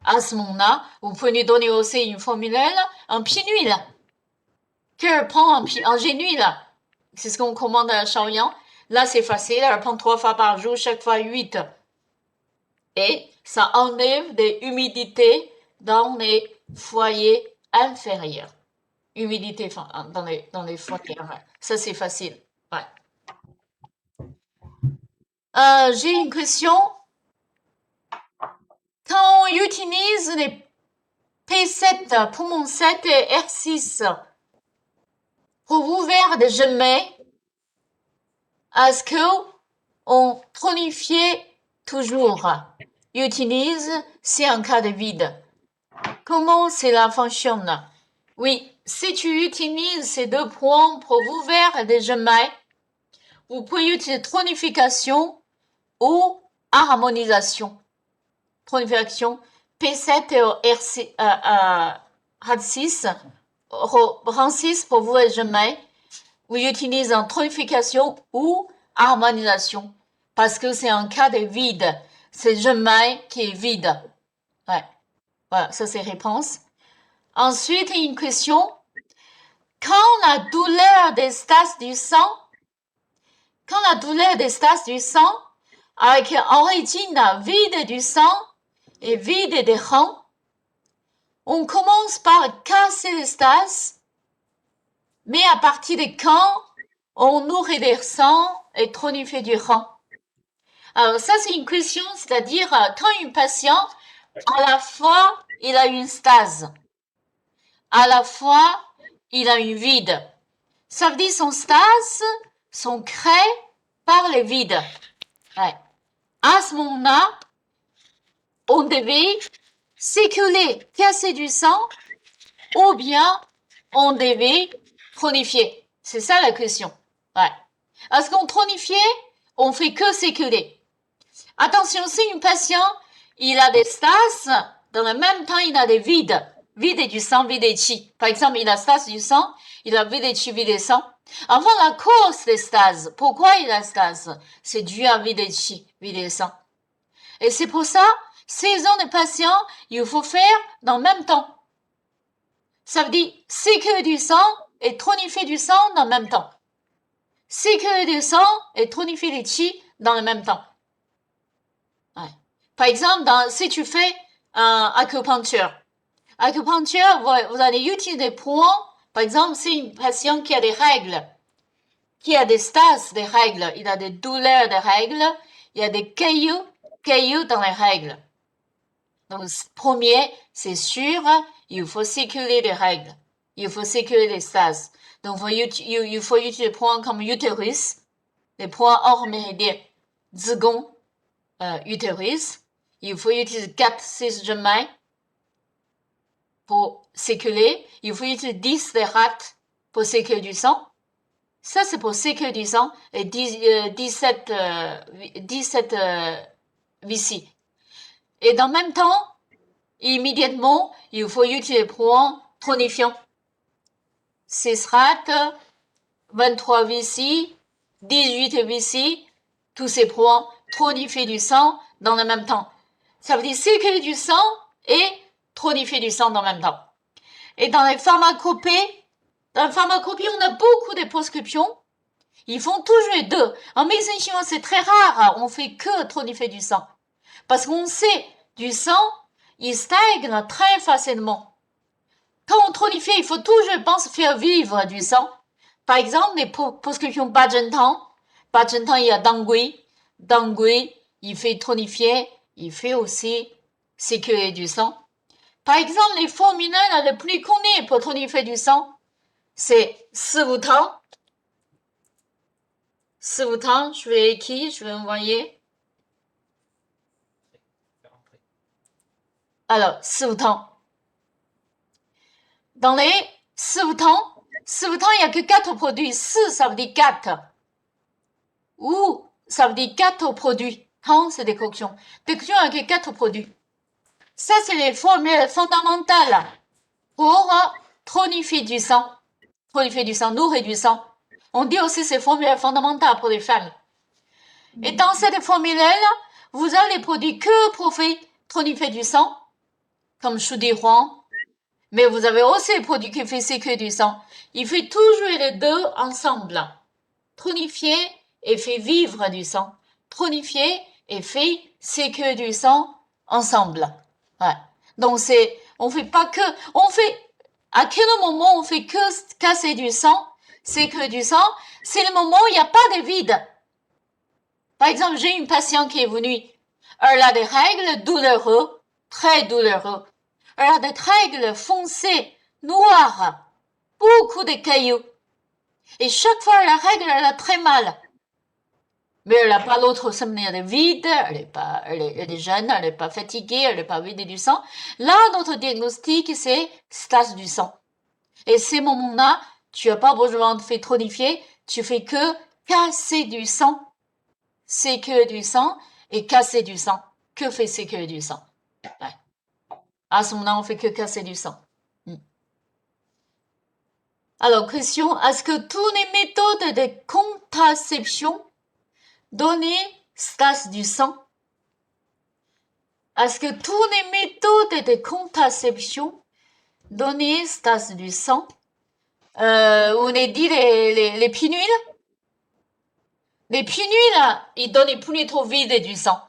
À ce moment-là, vous pouvez lui donner aussi une formulaire en pinules. Qu'elle prend en génuile. C'est ce qu'on commande à Shaoyang. Là, c'est facile. Elle prend 3 fois par jour, chaque fois 8. Et ça enlève des humidités dans les foyers inférieurs. Humidité dans les foyers. Ça, c'est facile. Ouais. J'ai une question. Quand on utilise les P7, poumon 7 et R6 pour ouvrir des gemelles, est-ce qu'on tonifiait toujours? Utilise, c'est un cas de vide. Comment cela fonctionne? Oui, si tu utilises ces 2 points pour ouvrir des gemelles, vous pouvez utiliser tonification ou harmonisation. Tonification P7 et RAD6 pour ouvrir les gemelles. Vous utilisez en tonification ou harmonisation parce que c'est un cas de vide. C'est gemelle qui est vide. Ouais. Voilà, ça c'est réponse. Ensuite, une question. Quand la douleur des stases du sang, avec origine vide du sang et vide des reins, on commence par casser les stases, mais à partir de quand on nourrit des sangs et tonifie du rein? Alors ça c'est une question, c'est-à-dire quand un patient, à la fois il a une stase, à la fois il a une vide. Ça veut dire son stase sont créés par les vides. Ouais. À ce moment-là, on devait circuler, casser du sang, ou bien on devait tonifier. C'est ça la question. Ouais. Est-ce qu'on tonifiait? On fait que circuler. Attention, si un patient, il a des stases, dans le même temps, il a des vides. Vide du sang, vide des chi. Par exemple, il a stase du sang, il a vide des chi, vide des sang. Avant la cause des stases, pourquoi il a stase? C'est dû à vide des chi, vide des sang. Et c'est pour ça saison de patient, il faut faire dans le même temps. Ça veut dire sécurité du sang et tonifier du sang dans le même temps. Sécurité du sang et tonifier les chi dans le même temps. Ouais. Par exemple, si tu fais un acupuncture, vous allez utiliser des points. Par exemple, c'est une patient qui a des règles, qui a des stases des règles, il a des douleurs des règles, il y a des cailloux dans les règles. Donc, premier, c'est sûr, il faut sécuriser les règles. Il faut sécuriser les stases. Donc, il faut utiliser des points comme utérus, les points hors méridien, zigong, utérus. Il faut utiliser 4-6 gemailles pour sécuriser. Il faut utiliser 10 des rats pour sécuriser du sang. Ça, c'est pour sécuriser du sang et 17 vessie. Et dans le même temps, immédiatement, il faut utiliser des points tonifiants. 6 rats, 23 vessie, 18 vessie, tous ces points tonifier du sang dans le même temps. Ça veut dire sécuriser du sang et tonifier du sang dans le même temps. Et dans les pharmacopées, on a beaucoup de prescriptions. Ils font toujours les deux. En médecine chinoise, c'est très rare. On fait que tonifier du sang. Parce qu'on sait, du sang, il stagne très facilement. Quand on tonifie, il faut toujours faire vivre du sang. Par exemple, les prescriptions Bajentang. Bajentang, il y a Dangui. Dangui, il fait tonifier. Il fait aussi sécuriser du sang. Par exemple, les formules les plus connues pour tonifier du sang, c'est Sivutang. Sivutang, je vais écrire, je vais envoyer. Alors, Sivutang. Dans les Sivutang, il n'y a que 4 produits. Si, ça veut dire 4. Ou, ça veut dire 4 produits. Tang, c'est des coctions. Des coctions avec 4 produits. Ça, c'est les formules fondamentales pour tonifier du sang. Tonifier du sang, nourrir du sang. On dit aussi ces formules fondamentales pour les femmes. Et dans cette formule-là, vous avez les produits que pour faire tonifier du sang, comme Shudihuang. Mais vous avez aussi les produits qui font sécuriser du sang. Il fait toujours les deux ensemble. Tonifier et fait vivre du sang. Tonifier et fait sécuriser du sang ensemble. Ouais. Donc on fait pas que, à quel moment on fait que casser du sang, sécuriser du sang, c'est le moment où il n'y a pas de vide. Par exemple, j'ai une patiente qui est venue. Elle a des règles douloureuses, très douloureuses. Elle a des règles foncées, noires, beaucoup de cailloux. Et chaque fois la règle, elle a très mal. Mais elle n'a pas l'autre sommeil de vide, elle est jeune, elle n'est pas fatiguée, elle n'est pas vidée du sang. Là, notre diagnostic, c'est stase du sang. Et ces moments-là, tu n'as pas besoin de faire tonifier, tu fais que casser du sang. Sécuriser du sang et casser du sang. Que fait sécuriser du sang? Ouais. À ce moment-là, on fait que casser du sang. Alors, question, est-ce que toutes les méthodes de contraception donnent stase du sang? Est-ce que toutes les méthodes de contraception donnent stase du sang? On a dit les pilules? Les pilules, ils donnent plus trop vide du sang.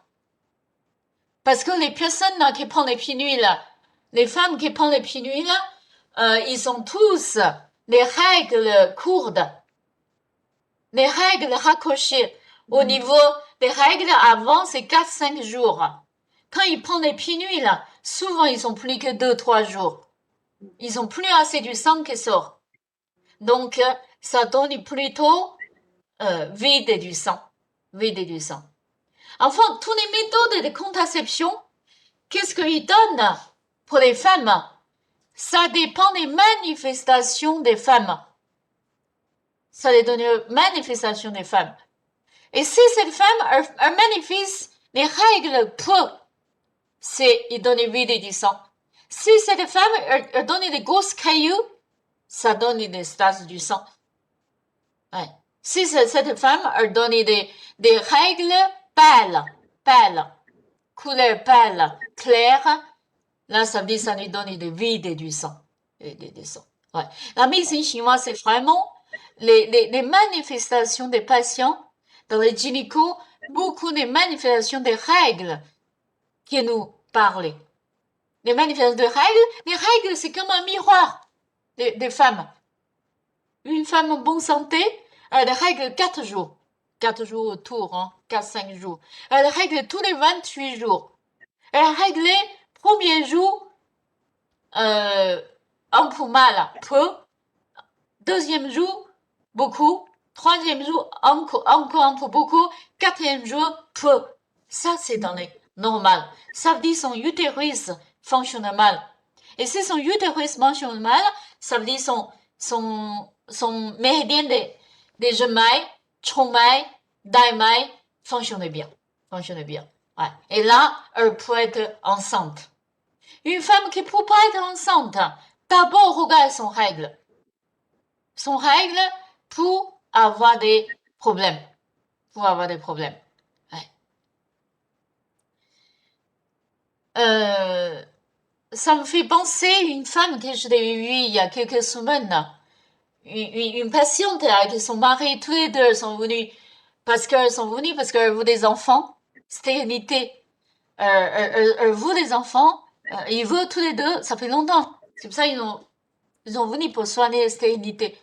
Parce que les personnes qui prennent les pilules, les femmes qui prennent les pilules, ils ont tous les règles courtes, les règles raccourcies. Au niveau des règles, avant, c'est 4-5 jours. Quand ils prennent les pilules, souvent, ils sont plus que 2-3 jours. Ils ont plus assez du sang qui sort. Donc, ça donne plutôt vide du sang. Vide du sang. Enfin, toutes les méthodes de contraception, qu'est-ce qu'ils donnent pour les femmes? Ça dépend des manifestations des femmes. Ça dépend des manifestations des femmes. Et si cette femme elle manifeste les règles peu, il donne vide du sang. Si cette femme elle donne des grosses cailloux, ça donne des stases du sang. Ouais. Si cette femme elle donne des règles pâles, couleur pâle, claire, là, ça veut dire ça lui donne du vide et du sang. Et des sangs. Ouais. La médecine chinoise, c'est vraiment les manifestations des patients dans les gynécos, beaucoup de manifestations des règles qui nous parlaient. Les manifestations de règles, les règles, c'est comme un miroir des femmes. Une femme en bonne santé, elle règle 4 jours. 4 jours autour, hein, 4-5 jours. Elle règle tous les 28 jours. Elle a réglé premier jour, un peu mal, peu. Deuxième jour, beaucoup. Troisième jour, encore un peu beaucoup. Quatrième jour, peu. Ça, c'est dans les normal. Ça veut dire son utérus fonctionne mal. Et si son utérus fonctionne mal, ça veut dire son méridien des gemailles, choumailles, daïmailles fonctionne bien. Fonctionne bien. Ouais. Et là, elle peut être enceinte. Une femme qui ne peut pas être enceinte, d'abord regarde son règle. Son règle pour avoir des problèmes. Pour avoir des problèmes. Ouais. Ça me fait penser à une femme que je l'ai vue il y a quelques semaines. Une patiente avec son mari, tous les deux sont venus parce qu'elles veulent des enfants. Stérilité. Elles veulent des enfants. Ils veulent tous les deux. Ça fait longtemps. C'est pour ça qu'ils ont venu pour soigner la stérilité.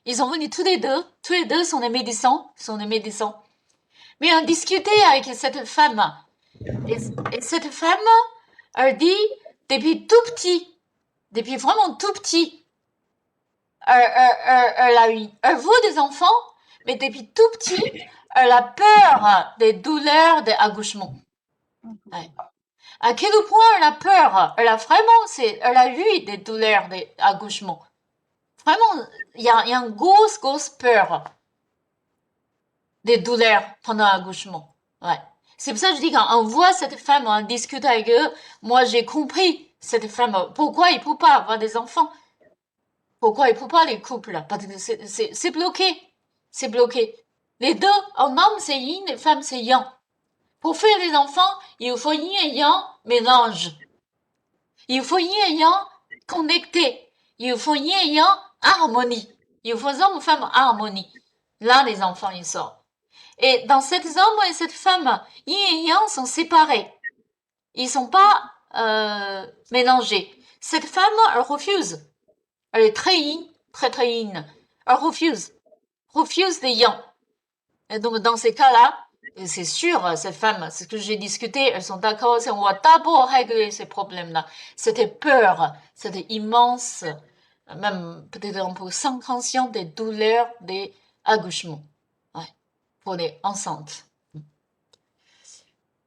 Ils sont venus tous les deux sont des médecins, Mais on discutait avec cette femme. Et cette femme, elle dit, depuis tout petit, depuis vraiment tout petit, elle veut des enfants, mais depuis tout petit, elle a peur des douleurs des accouchements. Ouais. À quel point elle a peur? Elle a eu des douleurs des accouchements. Vraiment, il y a une grosse peur des douleurs pendant l'accouchement. Ouais. C'est pour ça que je dis quand on voit cette femme, on discute avec eux, moi j'ai compris cette femme, pourquoi il ne peut pas avoir des enfants. Pourquoi il ne peut pas les couples? Parce que c'est bloqué. C'est bloqué. Les deux, un homme c'est yin, les femmes c'est yang. Pour faire des enfants, il faut yin et yang mélange. Il faut yin et yang connecté. Il faut yin et yang harmonie. Il faut homme et femme harmonie. Là, les enfants, ils sortent. Et dans cet homme et cette femme, yin et yang sont séparés. Ils sont pas mélangés. Cette femme, elle refuse. Elle est très yin, très yin. Elle refuse les yang. Et donc, dans ces cas-là, et c'est sûr, cette femme, c'est ce que j'ai discuté, elles sont d'accord, on va d'abord régler ces problèmes-là. Cette peur, cette immense, même peut-être un peu sans conscience des douleurs des accouchements. Ouais, pour les enceintes.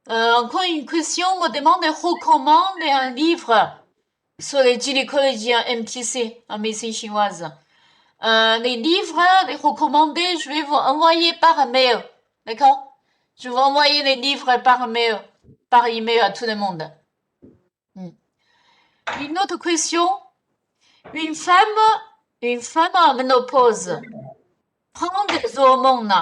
Encore une question, on me demande de recommander un livre sur les gynécologies MTC, en médecine chinoise. Les livres, les recommandés, je vais vous envoyer par mail. D'accord? Je vais envoyer les livres par email à tout le monde. Une autre question. Une femme en ménopause prend des hormones.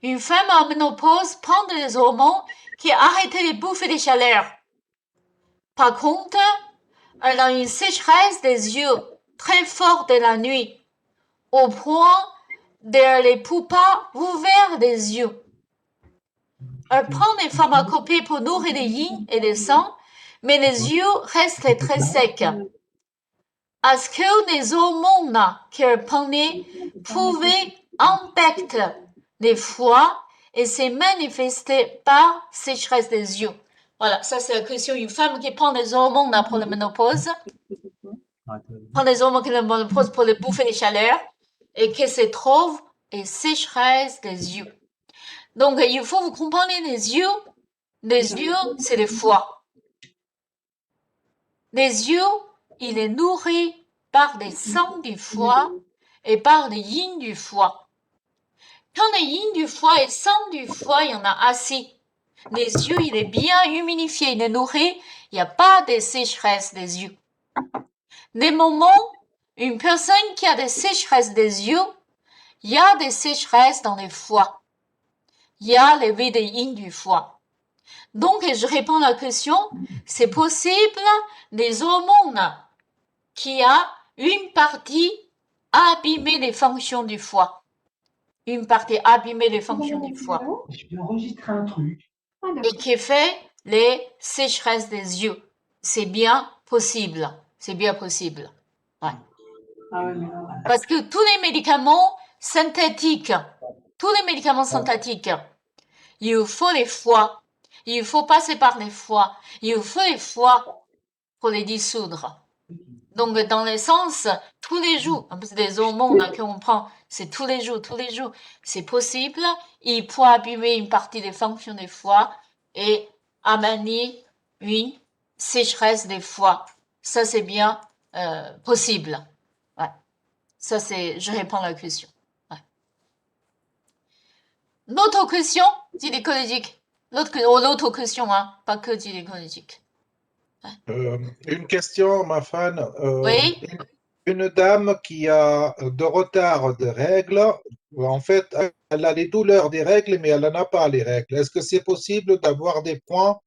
Une femme en ménopause prend des hormones qui arrêtent les bouffées de chaleur. Par contre, elle a une sécheresse des yeux très forte la nuit, au point de les peut pas ouvrir des yeux. Elle prend des pharmacopées pour nourrir les yin et les sang, mais les yeux restent très secs. Est-ce que les hormones qu'elle prenait pouvaient impacter les foies et se manifester par sécheresse des yeux? Voilà, ça c'est la question. Une femme qui prend des hormones pour la ménopause, prend des hormones pour la ménopause pour les bouffer les chaleurs, et qui se trouve et sécheresse des yeux. Donc, il faut vous comprendre les yeux. Les yeux, c'est le foie. Les yeux, il est nourri par des sangs du foie et par des yin du foie. Quand les yin du foie et sang du foie, il y en a assez. Les yeux, il est bien humidifié, il est nourri, il n'y a pas de sécheresse des yeux. Des moments, une personne qui a des sécheresses des yeux, il y a des sécheresses dans les foies. Il y a les vides yin du foie. Donc, je réponds à la question, c'est possible des hormones qui a une partie abîmé les fonctions du foie. Une partie abîmée les fonctions du foie. Je vais enregistrer un truc. Et qui fait les sécheresses des yeux. C'est bien possible. C'est bien possible. Ouais. Ah ouais, mais non, voilà. Parce que tous les médicaments synthétiques, il faut les foies. Il faut passer par les foies. Il faut les foies pour les dissoudre. Donc, dans le sens, tous les jours, en plus des hormones qu'on prend, c'est tous les jours, c'est possible. Il peut abîmer une partie des fonctions des foies et amener une sécheresse des foies. Ça, c'est bien possible. Ouais. Ça, je réponds à la question. Ouais. L'autre question, gynécologique. L'autre question, hein, pas que gynécologique. Une question, ma fan. Oui. Une dame qui a de retard de règles, en fait, elle a les douleurs des règles, mais elle n'en a pas les règles. Est-ce que c'est possible d'avoir des points,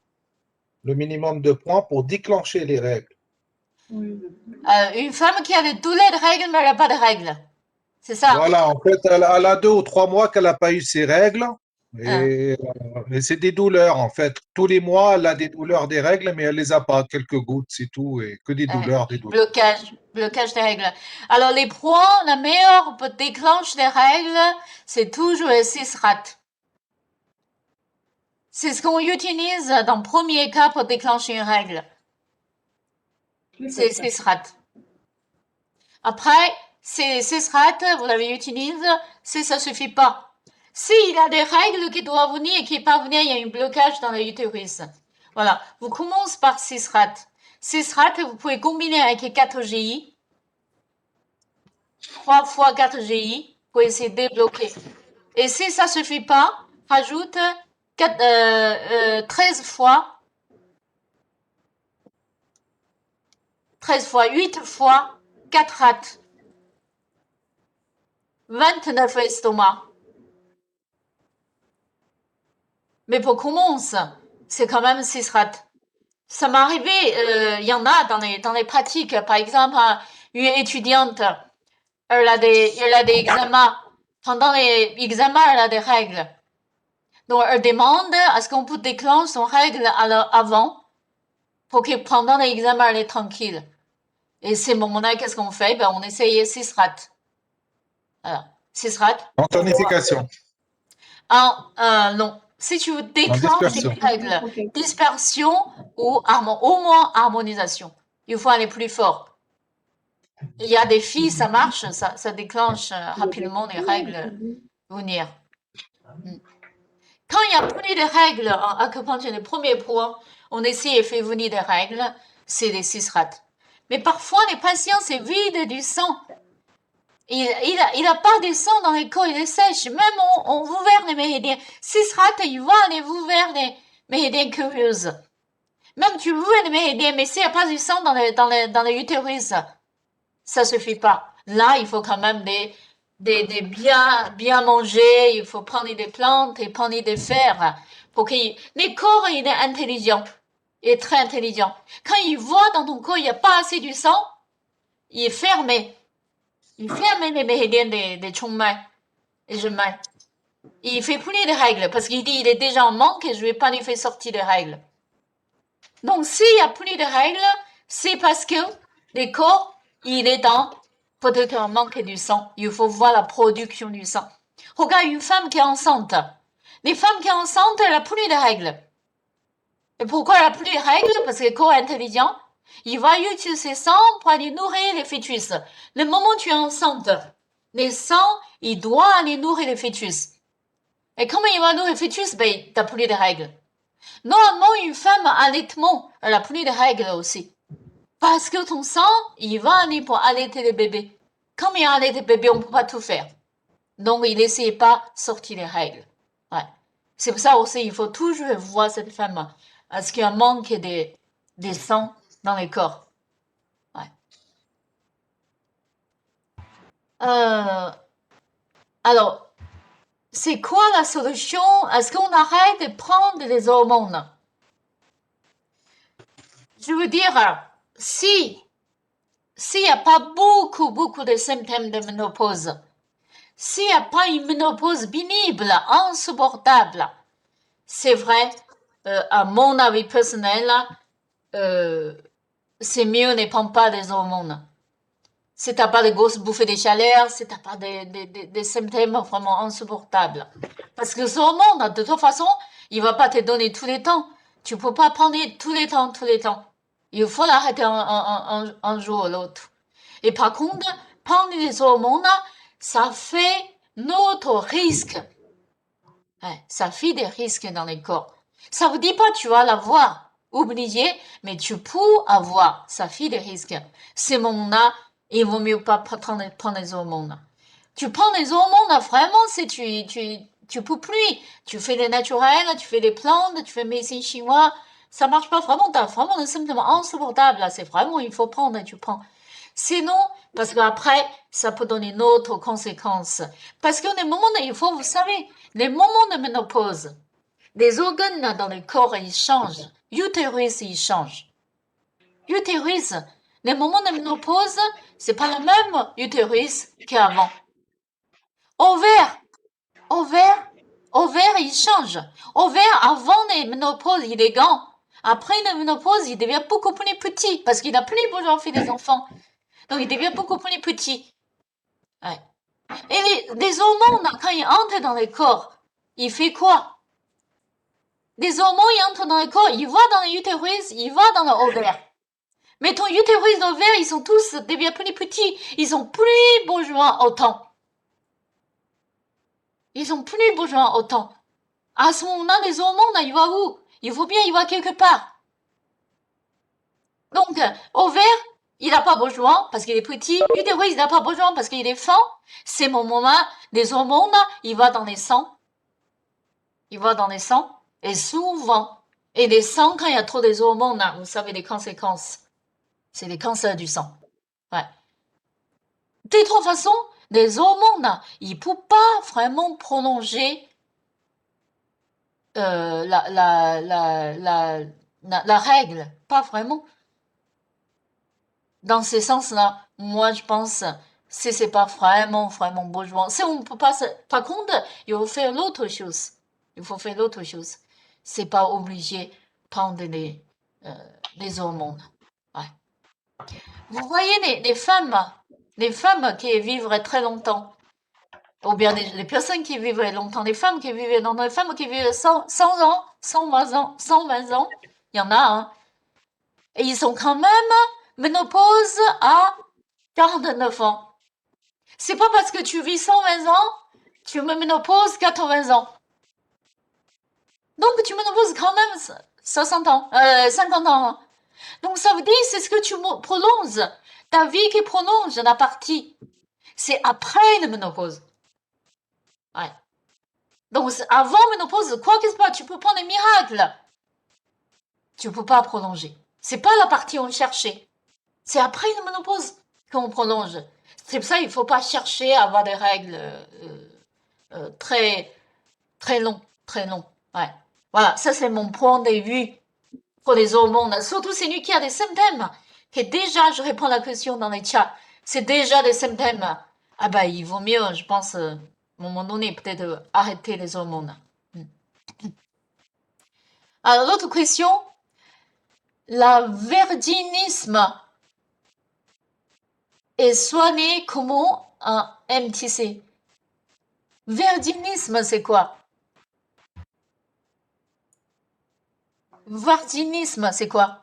le minimum de points pour déclencher les règles? Une femme qui a des douleurs de règles, mais elle n'a pas de règles. C'est ça? Voilà, en fait, elle a 2 ou 3 mois qu'elle n'a pas eu ses règles. Et c'est des douleurs, en fait. Tous les mois, elle a des douleurs des règles, mais elle les a pas. Quelques gouttes, c'est tout. Et que des douleurs, des douleurs. Blocage des règles. Alors, les points, la meilleure pour déclencher des règles, c'est toujours le CISRAT. C'est ce qu'on utilise dans le premier cas pour déclencher une règle. C'est le CISRAT. Après, c'est CISRAT, vous l'avez utilisé, ça suffit pas. S'il y a des règles qui doivent venir et qui ne peuvent pas venir, il y a un blocage dans l'utérus. Voilà. Vous commencez par CISRAT. CISRAT, vous pouvez combiner avec 4 GI. 3 fois 4 GI pour essayer de débloquer. Et si ça suffit pas, rajoute 13 fois 8 fois 4 rats. 29 estomacs. Mais pour commencer, c'est quand même 6 rats. Ça m'est arrivé, il y en a dans les pratiques. Par exemple, une étudiante, elle a des examens. Pendant les examens, elle a des règles. Donc, elle demande à ce qu'on peut déclencher son règle avant pour que pendant l'examen, elle est tranquille. Et ces moments-là, qu'est-ce qu'on fait? Ben, on essaye 6 rats. Voilà. 6 rats. En tonification. Non. Si tu déclenches dispersion. une règle, dispersion ou au moins harmonisation. Il faut aller plus fort. Il y a des filles, ça marche, ça déclenche rapidement les règles venir. Quand il n'y a plus de règles en acupuncture, le premier point, on essaie de faire venir des règles, c'est les 6 rats. Mais parfois, les patients, c'est vide du sang. Il a pas de sang dans les corps, il est sèche. Même on vous verre les méridiens. 6 rats, il va aller vous verre les méridiens curieuses. Même tu vous verres les méridiens, mais s'il n'y a pas du sang dans les utérus, ça suffit pas. Là, il faut quand même des bien manger, il faut prendre des plantes et prendre des fers pour que les corps, il est intelligent. Il est très intelligent. Quand il voit dans ton corps, il n'y a pas assez du sang, il est fermé. Il ferme les méridiens des chongmai et je mets. Il fait plus de règles parce qu'il dit il est déjà en manque et je vais pas lui faire sortir de règles. Donc, s'il y a plus de règles, c'est parce que le corps, il est dans peut-être un manque du sang. Il faut voir la production du sang. Regarde une femme qui est enceinte. Les femmes qui sont enceintes, elle a plus de règles. Et pourquoi elle a plus de règles? Parce que le corps est intelligent. Il va utiliser sang pour aller nourrir les fœtus. Le moment où tu es enceinte, le sang, il doit aller nourrir les fœtus. Et comment il va nourrir les fœtus? Ben, t'as plus de règles. Normalement, une femme à allaitement, elle a plus de règles aussi. Parce que ton sang, il va aller pour allaiter les bébés. Comme il y a allaité les bébés, on ne peut pas tout faire. Donc, il n'essaie pas de sortir les règles. Ouais. C'est pour ça aussi, il faut toujours voir cette femme. Est-ce qu'il y a un manque de sang dans le corps? Ouais. Alors, c'est quoi la solution? Est-ce qu'on arrête de prendre des hormones? Je veux dire, s'il n'y a pas beaucoup de symptômes de ménopause, s'il n'y a pas une ménopause pénible, insupportable, c'est vrai, à mon avis personnel, c'est mieux ne prendre pas des hormones. Si t'as pas de grosses bouffées de chaleur, si t'as pas des symptômes vraiment insupportables. Parce que ce hormone, de toute façon, il va pas te donner tous les temps. Tu peux pas prendre tous les temps. Il faut l'arrêter un jour ou l'autre. Et par contre, prendre des hormones, ça fait notre risque. Ouais, ça fait des risques dans le corps. Ça vous dit pas tu vas l'avoir, obligé, mais tu peux avoir. Ça fait des risques. Ces moments-là, il vaut mieux pas prendre les hormones. Tu prends les hormones, vraiment, si tu peux plus. Tu fais des naturels, tu fais des plantes, tu fais médecine chinoise. Ça marche pas vraiment. T'as vraiment des symptômes insupportables. C'est vraiment, il faut prendre et tu prends. Sinon, parce qu'après, ça peut donner d'autres conséquences. Parce que les moments, il faut, vous savez, les moments de ménopause, les organes dans le corps, ils changent. L'utérus, il change. L'utérus, les moments de ménopause, c'est pas le même utérus qu'avant. Ovaire, il change. Ovaire, avant les ménopauses, il est grand. Après la ménopause, il devient beaucoup plus petit parce qu'il n'a plus besoin de faire des enfants. Donc, il devient beaucoup plus petit. Ouais. Et les hormones, quand ils entrent dans le corps, il fait quoi? Les hormones, ils entrent dans le corps, ils vont dans l'utérus, ils vont dans l'ovaire. Mais ton utérus et l'ovaire, ils sont tous deviennent plus petits. Ils ont plus besoin autant. Ils ont plus besoin autant. À ce moment-là, les hormones, ils vont où? Il faut bien y voir quelque part. Donc, ovaire, il n'a pas besoin parce qu'il est petit. Utérus, il n'a pas besoin parce qu'il est fin. C'est mon moment. Les hormones, il va dans les sangs. Il va dans les sangs. Et souvent, et les sangs, quand il y a trop des hormones, vous savez les conséquences. C'est les cancers du sang. Ouais. De toute façon, les hormones, ils ne peuvent pas vraiment prolonger la règle. Pas vraiment. Dans ce sens-là, moi, je pense, si c'est pas vraiment besoin, si on peut pas, par contre, il faut faire l'autre chose. C'est pas obligé de prendre les hormones. Ouais. Vous voyez les femmes qui vivent très longtemps, ou bien les personnes qui vivent longtemps, les femmes qui vivent 100 ans, 120 ans, il y en a, hein. Et ils sont quand même ménopause à 49 ans. C'est pas parce que tu vis 120 ans, tu me ménopauses 80 ans. Donc tu ménopauses quand même 60 ans, 50 ans. Hein. Donc ça veut dire c'est ce que tu prolonges. Ta vie qui prolonge la partie. C'est après la ménopause. Ouais. Donc avant ménopause, quoi qu'il se passe, tu peux prendre des miracles. Tu peux pas prolonger. C'est pas la partie qu'on cherchait. C'est après la ménopause qu'on prolonge. C'est pour ça qu'il faut pas chercher à avoir des règles très longs. Ouais. Voilà, ça c'est mon point de vue pour les hormones. Surtout c'est lui qui a des symptômes. Que déjà, je réponds à la question dans les chats. C'est déjà des symptômes. Ah bah il vaut mieux, je pense, à un moment donné, peut-être arrêter les hormones. Alors l'autre question, la virginisme est soigné comment un MTC? Virginisme, c'est quoi? Virginisme, c'est quoi?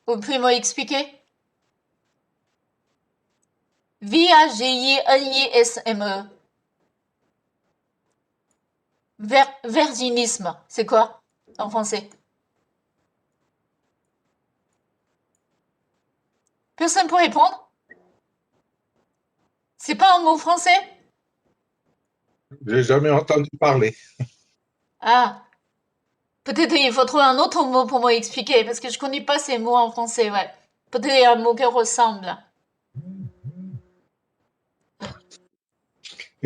Vous pouvez m'expliquer? V-A-G-I-N-I-S-M-E. Virginisme, c'est quoi en français? Personne peut répondre? C'est pas un mot français? J'ai jamais entendu parler. Ah, peut-être il faut trouver un autre mot pour m'expliquer, parce que je connais pas ces mots en français, ouais. Peut-être il y a un mot qui ressemble.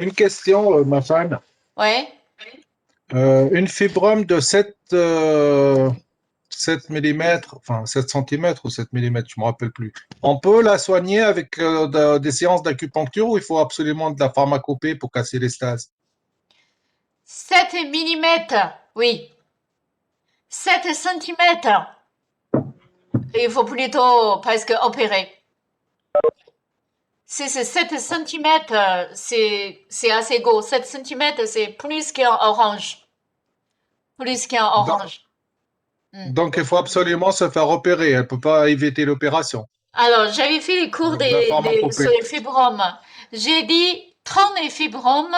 Une question, ma femme. Ouais. Une fibrome de 7 mm, enfin 7 centimètres ou 7 mm, je ne me rappelle plus. On peut la soigner avec des séances d'acupuncture ou il faut absolument de la pharmacopée pour casser les stases? 7 mm, oui. 7 cm, il faut plutôt presque opérer. Si c'est 7 cm, c'est assez gros. 7 cm, c'est plus qu'un orange. Plus qu'un orange. Donc il faut absolument se faire opérer. Elle ne peut pas éviter l'opération. Alors, j'avais fait les cours Donc, la pharmacopée. sur les fibromes. J'ai dit, quand les fibromes,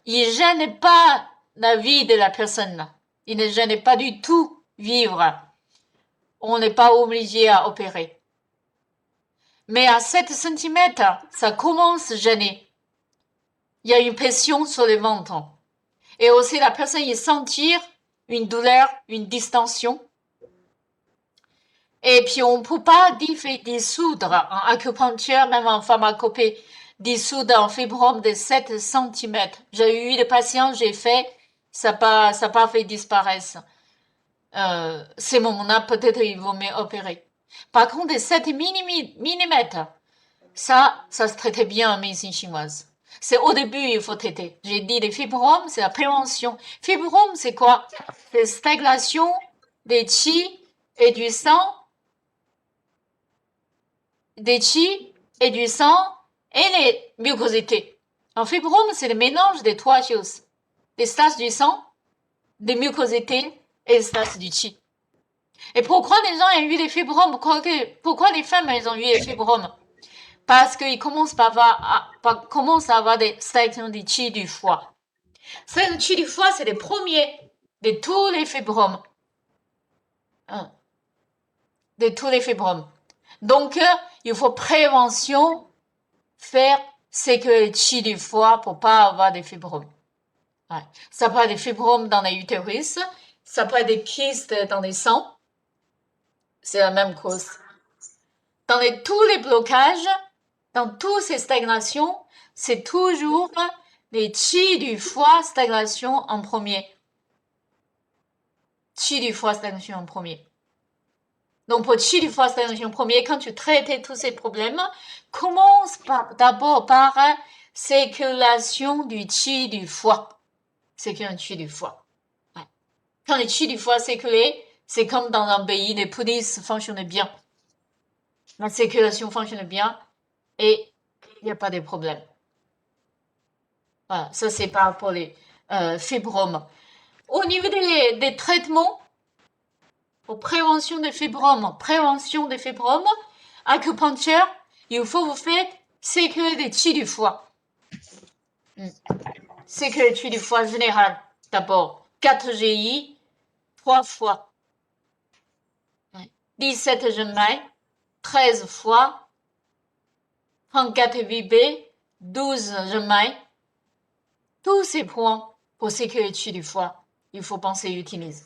ils ne gênent pas la vie de la personne. Ils ne gênent pas du tout vivre. On n'est pas obligé à opérer. Mais à 7 cm, ça commence à gêner. Il y a une pression sur le ventre. Et aussi, la personne, il sentir une douleur, une distension. Et puis, on ne peut pas dissoudre en acupuncture, même en pharmacopée, dissoudre un fibrome de 7 cm. J'ai eu des patients, j'ai fait, ça n'a pas fait disparaître. Ces moments-là, peut-être il vaut mieux opérer. Par contre, des 7 mm, ça se traitait bien en médecine chinoise. C'est au début, il faut traiter. J'ai dit les fibromes, c'est la prévention. Fibrome, c'est quoi? C'est stagnation des qi et du sang, des qi et du sang et les mucosités. Un fibrome, c'est le mélange des trois choses. Des stases du sang, des mucosités et des stases du qi. Et pourquoi les gens ont eu des fibromes? Pourquoi les femmes elles ont eu des fibromes? Parce qu'ils commencent à avoir des stagnations du qi du foie. Le qi du foie, c'est le premier de tous les fibromes. De tous les fibromes. Donc, il faut prévention, faire sécuriser le qi du foie pour pas avoir des fibromes. Ouais. Ça peut être des fibromes dans les utérus, ça peut être des kystes dans les sangs. C'est la même cause. Dans tous les blocages, dans toutes ces stagnations, c'est toujours les qi du foie stagnation en premier. Qi du foie stagnation en premier. Donc, pour qi du foie stagnation en premier, quand tu traites tous ces problèmes, commence d'abord par circulation du qi du foie. Circulation du qi du foie. Ouais. Quand le qi du foie circulé, c'est comme dans un pays, les polices fonctionnent bien. La circulation fonctionne bien et il n'y a pas de problème. Voilà, ça c'est par rapport aux fibromes. Au niveau des traitements, pour prévention des fibromes, acupuncture, il faut vous faire sécuriser les qi du foie. Sécuriser le qi du foie général. D'abord, 4 GI, 3 fois. 17 genmailles, 13 fois, 34 VB, 12 genmailles. Tous ces points pour sécuriser le qi du foie, il faut penser à utiliser.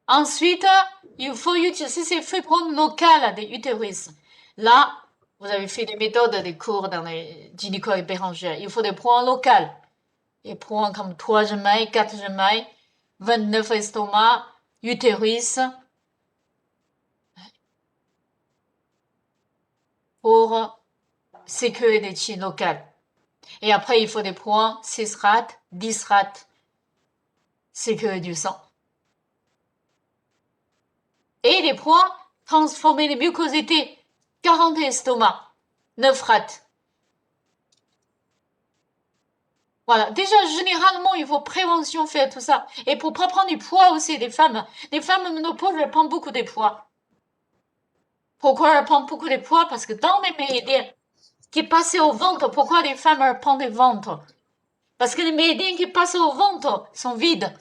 Ensuite, il faut utiliser ces fibromes locales des utérus. Là, vous avez fait des méthodes, des cours dans les gynécologues Béranger. Il faut des points locaux. Des points comme 3 genmailles, 4 genmailles, 29 estomacs, utérus. Pour sécuriser les qi locales. Et après, il faut des points 6 rats, 10 rats. Sécuriser du sang. Et les points transformer les mucosités. 40 estomacs, 9 rats. Voilà. Déjà, généralement, il faut prévention faire tout ça. Et pour pas prendre du poids aussi, les femmes ménopauses, elles prennent beaucoup de poids. Pourquoi elles prennent beaucoup de poids? Parce que dans les méridiens qui passent au ventre, pourquoi les femmes elles prennent des ventres? Parce que les méridiens qui passent au ventre sont vides.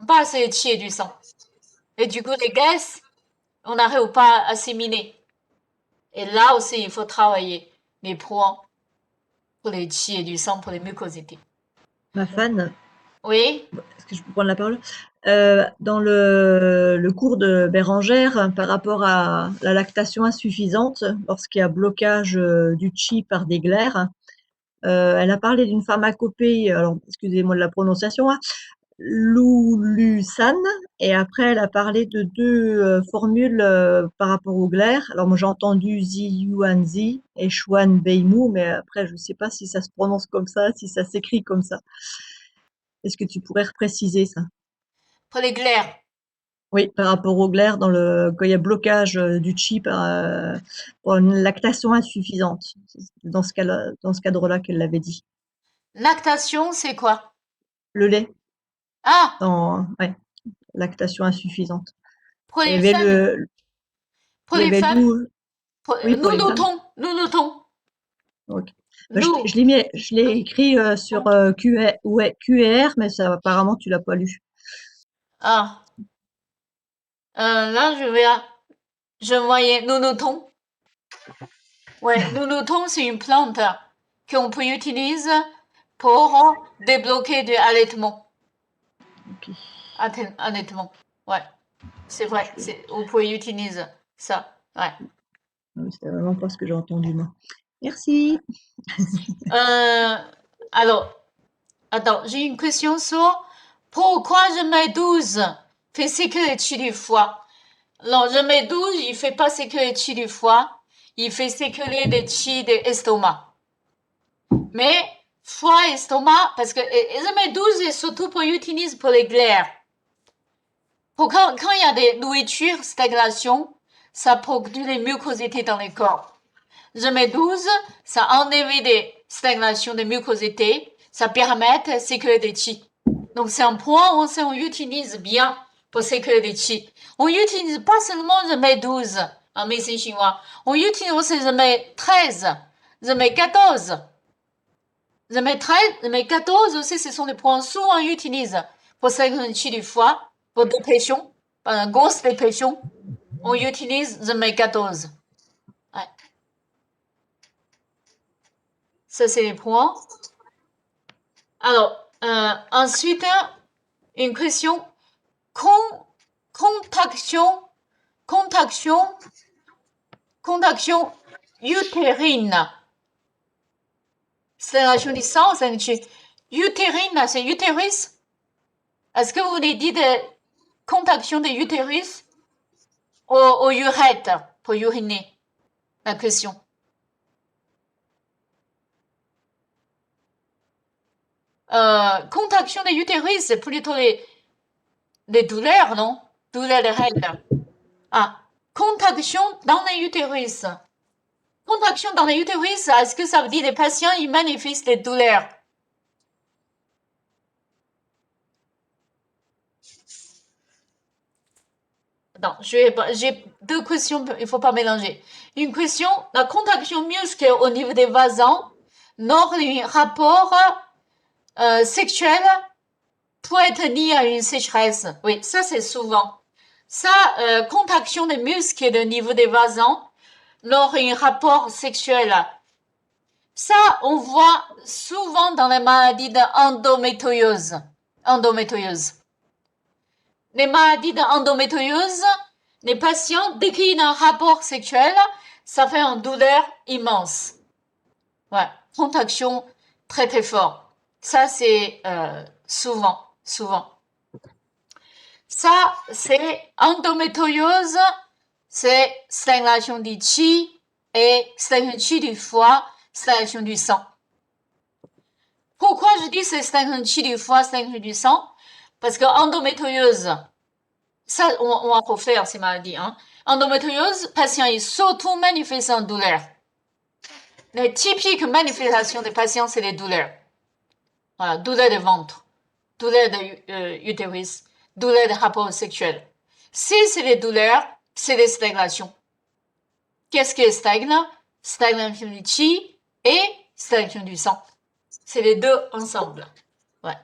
Pas assez de qi et du sang. Et du coup, les graisses, on n'arrive pas à assimiler. Et là aussi, il faut travailler les points pour les qi et du sang, pour les mucosités. Ma fan, Oui, Est-ce que je peux prendre la parole? Dans le cours de Bérangère, par rapport à la lactation insuffisante, lorsqu'il y a blocage du chi par des glaires, elle a parlé d'une pharmacopée, alors excusez-moi de la prononciation, hein, Lulusan, et après elle a parlé de deux formules par rapport aux glaires. Alors moi j'ai entendu Ziyuanzi et Xuan Beimu, mais après je sais pas si ça se prononce comme ça, si ça s'écrit comme ça. Est-ce que tu pourrais repréciser ça? pour les glaires. Oui, par rapport aux glaires, quand il y a blocage du chi pour une lactation insuffisante. C'est dans ce cadre-là qu'elle l'avait dit. Lactation, c'est quoi? Le lait, Ah, ouais, lactation insuffisante. pour Il y les avait femmes, pour il y les avait femmes, oui, pour nous les femmes. notons, nous notons, Ok. Bah, nous. je l'ai écrit sur QR, mais ça, apparemment, tu l'as pas lu. Ah, là, je voyais, nous notons. Ouais, nous notons, c'est une plante qu'on peut utiliser pour débloquer du allaitement. Ok. Allaitement, ouais, c'est vrai, on peut utiliser ça, ouais. C'était vraiment pas ce que j'ai entendu, moi. Merci. Alors, attends, j'ai une question sur pourquoi je mets 12 fait sécréter du foie. Non, je mets 12, il fait pas sécréter du foie, il fait sécréter des chi de l'estomac. Mais foie et estomac, parce que je mets 12 et surtout pour utiliser pour les glaires. Pour quand il y a des nourritures, stagnation, ça produit des mucosités dans les corps. Je mets 12, ça enlève des stagnations de mucosité, ça permet de sécréter des chi. Donc c'est un point où on utilise bien pour sécréter des chi. On utilise pas seulement je mets 12 en médecine chinoise, on utilise aussi je mets 13, je mets 14. Je mets 13, je mets 14 aussi, ce sont des points souvent utilisés pour sécréter le chi du foie, pour dépression, pendant grosse dépression, on utilise je mets 14. Ouais. Ça, c'est les points. Alors, ensuite, une question. Contraction utérine. C'est la du sang, c'est utérine, c'est utérus. Est-ce que vous voulez dire de contraction de utérus au urètre pour uriner? La question. Contraction de utérus, c'est plutôt les douleurs, non? Douleurs de règles. Ah, contraction dans les utérus. Contraction dans les utérus, est-ce que ça veut dire que les patients ils manifestent des douleurs? Non, j'ai deux questions, il ne faut pas mélanger. Une question, la contraction musculaire au niveau des vasants, lors d'un rapport sexuel, peut être lié à une sécheresse. Oui, ça c'est souvent. Ça, contraction des muscles au niveau des vasants, lors d'un rapport sexuel. Ça, on voit souvent dans les maladies d'endométriose. Endométriose. Les maladies d'endométriose, les patients, dès qu'il y a un rapport sexuel, ça fait une douleur immense. Ouais, contraction très très fort. Ça, c'est souvent. Ça, c'est endométriose, c'est stagnation du chi et stagnation du foie, stagnation du sang. Pourquoi je dis c'est stagnation du chi, du foie, stagnation du sang? Parce que endométriose, ça, on va refaire ces maladies. Hein. Endométriose, patient est surtout manifestant de douleur. Les typiques manifestations des patients, c'est les douleurs. Voilà, douleur de ventre, douleur de utérus, douleur de rapport sexuel. Si c'est les douleurs, c'est les stagnations. Qu'est-ce qui stagne? Stagnation du chi et stagnation du sang. C'est les deux ensemble. Ouais.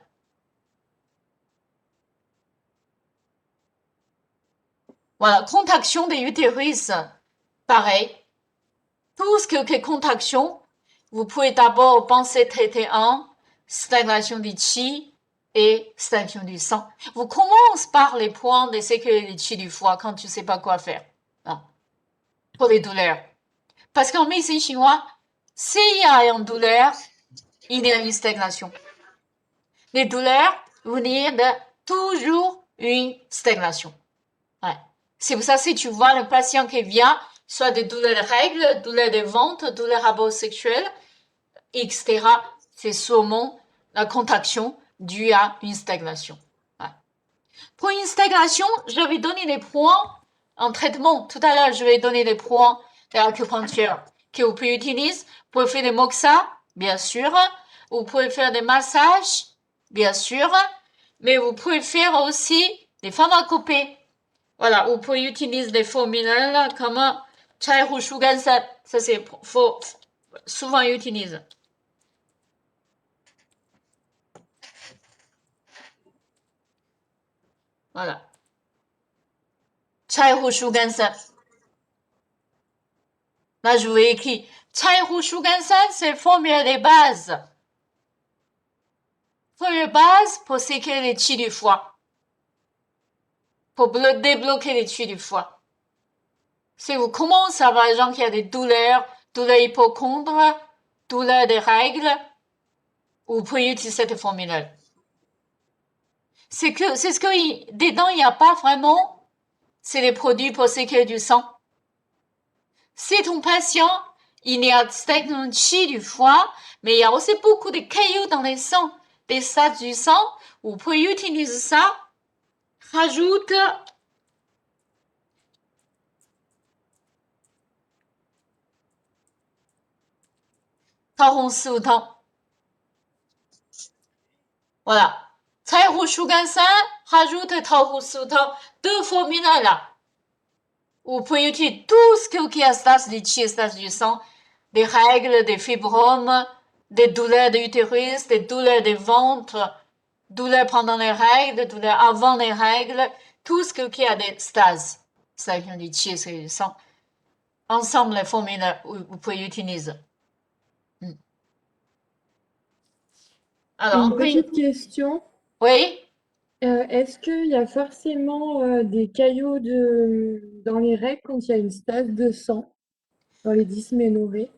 Voilà, contraction des utérus, pareil. Tout ce que contraction, vous pouvez d'abord penser traiter en stagnation du chi et stagnation du sang. Vous commencez par les points de sécurité du foie quand tu sais pas quoi faire. Non. Pour les douleurs. Parce qu'en médecine chinoise, s'il y a une douleur, il y a une stagnation. Les douleurs veulent de toujours une stagnation. Ouais. C'est pour ça, si tu vois le patient qui vient, soit des douleurs de règles, douleurs de ventre, douleurs rapports sexuels, etc., c'est sûrement la contraction due à une stagnation. Ouais. Pour une stagnation, je vais donner des points en traitement. Tout à l'heure, je vais donner des points d'acupuncture que vous pouvez utiliser. Vous pouvez faire des moxa, bien sûr. Vous pouvez faire des massages, bien sûr. Mais vous pouvez faire aussi des pharmacopées. Voilà, vous pouvez utiliser des formules comme Chai Hu Shu Gan San. Ça, c'est souvent utilisé. Voilà. Chai Hu Shu Gan San. Là, je vous ai écrit Chai Hu Shu Gan San, c'est formule de base. Formule de base pour sécuriser les qi du foie. Pour débloquer les qi du foie. Si vous commencez à avoir des gens qui ont des douleurs hypochondres, douleurs des règles, vous pouvez utiliser cette formule. C'est ce que dedans, il n'y a pas vraiment, c'est les produits pour sécuriser du sang. Si ton patient, il y a stagnation qi du foie, mais il y a aussi beaucoup de cailloux dans les sangs, des stades du sang, vous pouvez utiliser ça, rajoute voilà. Cai Hu Shu Gan San, rajoute Tao Hu Su Tang. Deux formules là. Vous pouvez utiliser tout ce qui est stase du qi, stase du sang, des règles, des fibromes, des douleurs de l'utérus, des douleurs de ventre, douleurs pendant les règles, douleurs avant les règles, tout ce qui a des stases, stagnation du qi et du sang. Ensemble, les formules, vous pouvez utiliser. Alors, Une petite question. Oui. Est-ce qu'il y a forcément des caillots dans les règles quand il y a une stase de sang dans les dysménorrhées?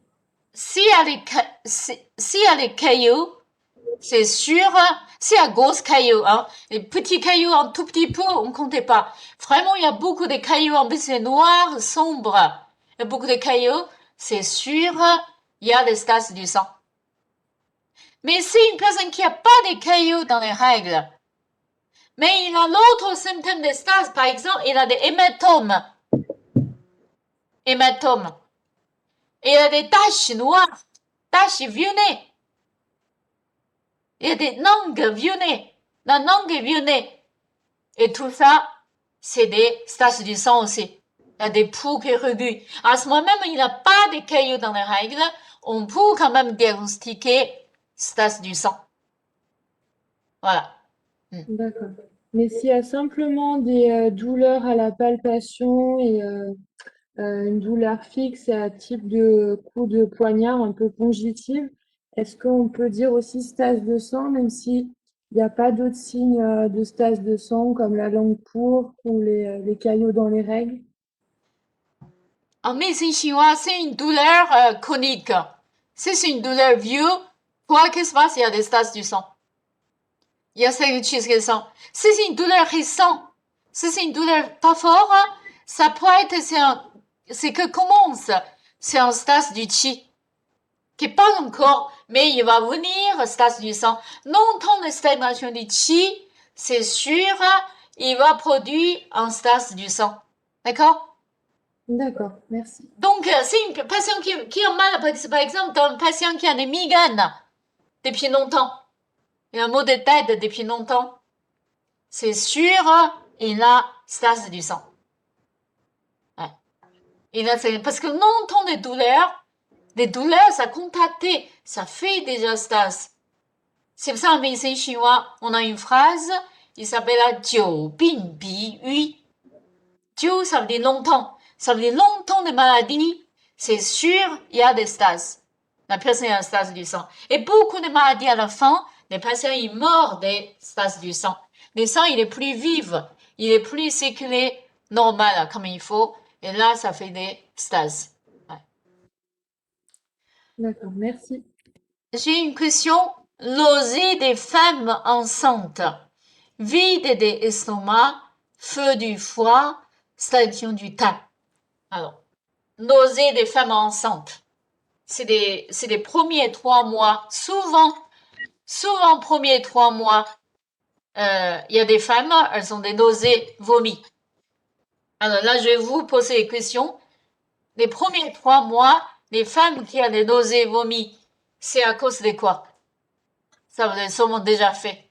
S'il y a les cailloux, c'est sûr, s'il y a gros cailloux, hein, les petits cailloux un tout petit peu, on ne comptait pas. Vraiment, il y a beaucoup de cailloux, en plus c'est noir, sombre. Il y a beaucoup de cailloux, c'est sûr, il y a des stases du sang. Mais si une personne qui n'a pas de cailloux dans les règles, mais il a l'autre symptôme de stase, par exemple, il a des hématomes. Hématomes. Et il y a des taches noires, taches violettes. Il y a des langues violettes. La langue est violette. Et tout ça, c'est des stases du sang aussi. Il y a des poux qui rebuent. À ce moment même, il n'a pas de cailloux dans les règles. On peut quand même diagnostiquer stase du sang. Voilà. D'accord. Mais s'il y a simplement des douleurs à la palpation et une douleur fixe et un type de coup de poignard un peu congitive, est-ce qu'on peut dire aussi stase de sang, même s'il n'y a pas d'autres signes de stase de sang comme la langue pourpre ou les caillots dans les règles? En médecine chinoise, c'est une douleur chronique. Si c'est une douleur vieux, quoi qu'il se passe, il y a des stases du sang. Il y a cette chose du sang. Si c'est une douleur récente, si c'est une douleur pas forte, ça peut être, c'est que commence, c'est un stase du qi, qui est pas encore, mais il va venir, stase du sang. Longtemps de stagnation du qi, c'est sûr, il va produire un stase du sang. D'accord? D'accord, merci. Donc, c'est une patient qui a mal, par exemple, un patient qui a des migraines depuis longtemps, il a un maux de tête depuis longtemps, c'est sûr, il a stase du sang. Ouais. Parce que longtemps des douleurs, ça contacté, ça fait déjà stase. C'est pour ça en médecine chinois, on a une phrase, il s'appelle Jiu Bing Bi Yu. Jiu, ça veut dire longtemps. Ça veut dire longtemps de maladie. C'est sûr, il y a des stases. La personne a une stase du sang. Et beaucoup de maladies à la fin, les patients, ils meurent des stases du sang. Le sang, il est plus vif, il est plus circulé normal, comme il faut. Et là, ça fait des stases. D'accord, merci. J'ai une question. Nausée des femmes enceintes. Vide des estomacs, feu du foie, stagnation du temps. Alors, nausée des femmes enceintes. C'est les premiers 3 mois. Souvent, premiers 3 mois, il y a des femmes, elles ont des nausées, vomis. Alors là, je vais vous poser des questions. Les premiers 3 mois, les femmes qui ont des nausées, vomis, c'est à cause de quoi? Ça, vous avez sûrement déjà fait.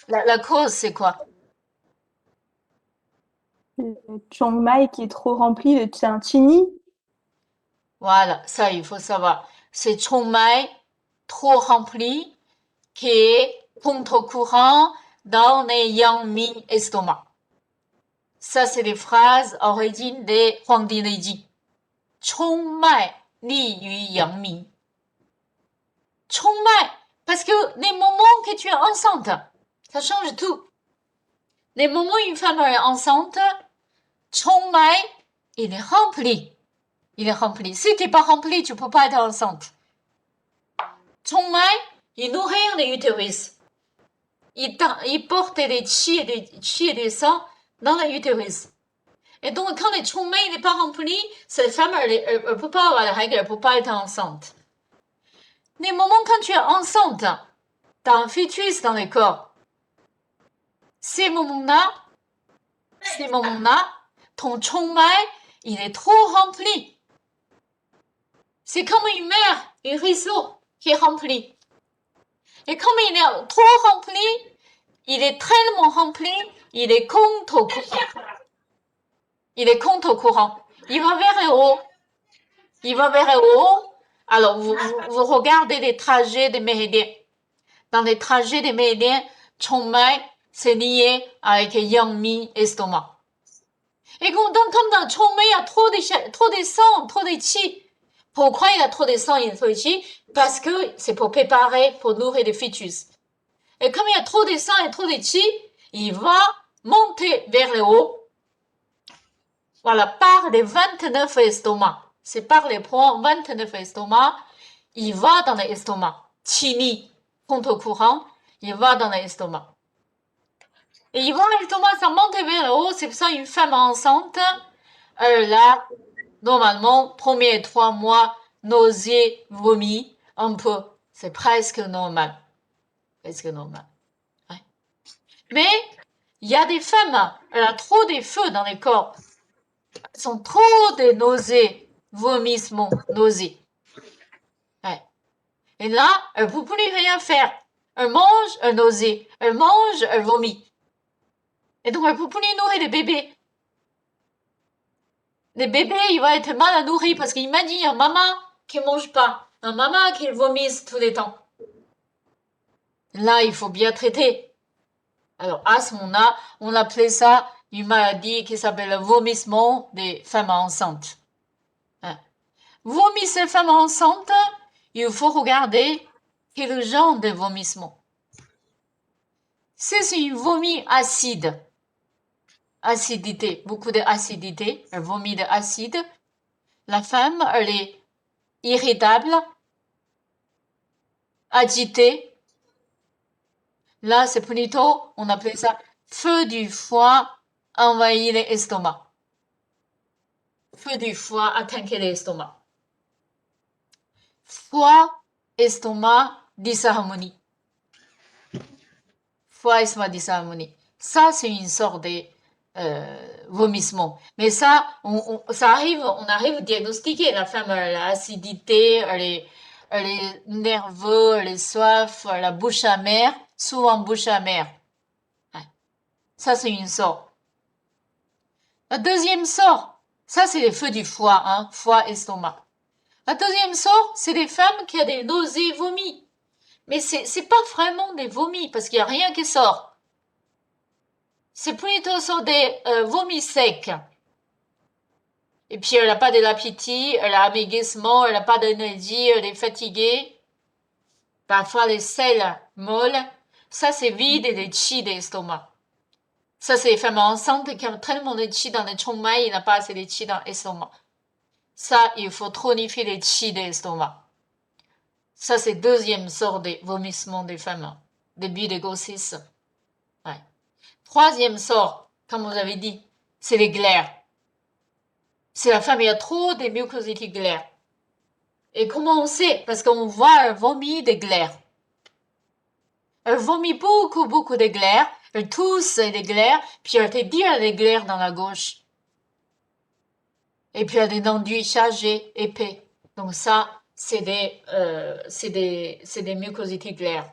La cause, c'est quoi? Le Chiang Mai qui est trop rempli, c'est un chini. Voilà, ça, il faut savoir. C'est Chiang Mai trop rempli qui est contre-courant dans les yang mi estomac. Ça, c'est les phrases origines des Huangdi Neiji. Chiang Mai li yu yang mi. Chiang Mai, parce que les moments que tu es enceinte, ça change tout. Les moments où une femme est enceinte, Chiang Mai, il est rempli. Il est rempli. Si tu n'es pas rempli, tu ne peux pas être enceinte. Chiang Mai, il nourrit les utérus. Il porte des chi et des sang dans l'utérus. Et donc, quand le Chiang Mai n'est pas rempli, cette femme, elle ne peut pas avoir la règle, elle ne peut pas être enceinte. Les moments quand tu es enceinte, tu as un fœtus dans le corps. Ces moments-là, ton Chiang Mai, il est trop rempli. C'est comme une mer, un ruisseau qui est rempli. Et comme il est trop rempli, il est tellement rempli, il est contre-courant. Il est contre-courant. Il va vers le haut. Il va vers le haut. Alors, vous regardez les trajets des méridiens. Dans les trajets des méridiens, Chiang Mai, c'est lié avec Yang Mi estomac. Et comme dans Chiang Mai, il y a trop de sang, trop de chi. Pourquoi il y a trop de sang et trop de chi? Parce que c'est pour préparer, pour nourrir les fœtus. Et comme il y a trop de sang et trop de chi, il va monter vers le haut. Voilà, par les 29 estomacs. C'est par les points 29 estomacs, il va dans l'estomac. Chini, contre-courant, il va dans l'estomac. Et il va dans l'estomac, ça monte vers le haut, c'est pour ça une femme enceinte, là, normalement, premiers 3 mois, nausée, vomi, un peu. C'est presque normal. Presque normal. Ouais. Mais, il y a des femmes, elles ont trop de feu dans le corps. Elles sont trop de nausées, vomissements, nausées. Ouais. Et là, elle ne peut plus rien faire. Elle mange, elle nausée. Elle mange, elle vomit. Et donc, elle ne peut plus nourrir les bébés. Les bébés, ils vont être mal à nourrir parce qu'imagine un maman qui ne mange pas, un maman qui vomisse tous les temps. Là, il faut bien traiter. Alors, à ce moment-là, on appelait ça une maladie qui s'appelle le vomissement des femmes enceintes. Hein. Vomissez les femmes enceintes, il faut regarder quel genre de vomissement. Si c'est une vomi acide, acidité, beaucoup d'acidité, elle vomit de acide, la femme, elle est irritable, agitée. Là, c'est plutôt, on appelait ça feu du foie envahit l'estomac. Feu du foie attaquer l'estomac. Foie, estomac, disharmonie. Foie, estomac, disharmonie. Ça, c'est une sorte de vomissement. Mais ça, ça arrive, on arrive à diagnostiquer. La femme a l'acidité, elle est nerveuse, elle est soif, elle a bouche amère, souvent bouche amère. Ouais. Ça, c'est une sorte. La deuxième sorte, ça, c'est les feux du foie, hein, foie, estomac. La deuxième sorte, c'est des femmes qui ont des nausées, vomis. Mais c'est pas vraiment des vomis, parce qu'il n'y a rien qui sort. C'est plutôt sur des vomis secs. Et puis, elle n'a pas de l'appétit, elle a amaigrissement, elle n'a pas d'énergie, elle est fatiguée. Parfois, les selles molles, ça c'est vide et les chi de l'estomac. Ça, c'est les femmes enceintes qui ont tellement de chi dans le chongmai, il n'a pas assez de chi dans l'estomac. Ça, il faut tonifier les chi de l'estomac. Ça, c'est deuxième sort de vomissement des femmes, début de grossesse. Ouais. Troisième sort, comme vous avez dit, c'est les glaires. Si la femme il y a trop de mucosité glaires. Et comment on sait? Parce qu'on voit elle vomit des glaires. Elle vomit beaucoup de glaires. Elle tousse des glaires. Puis elle te dit elle a des glaires dans la gauche. Et puis elle a des enduits chargés, épais. Donc ça, c'est des mucosités glaires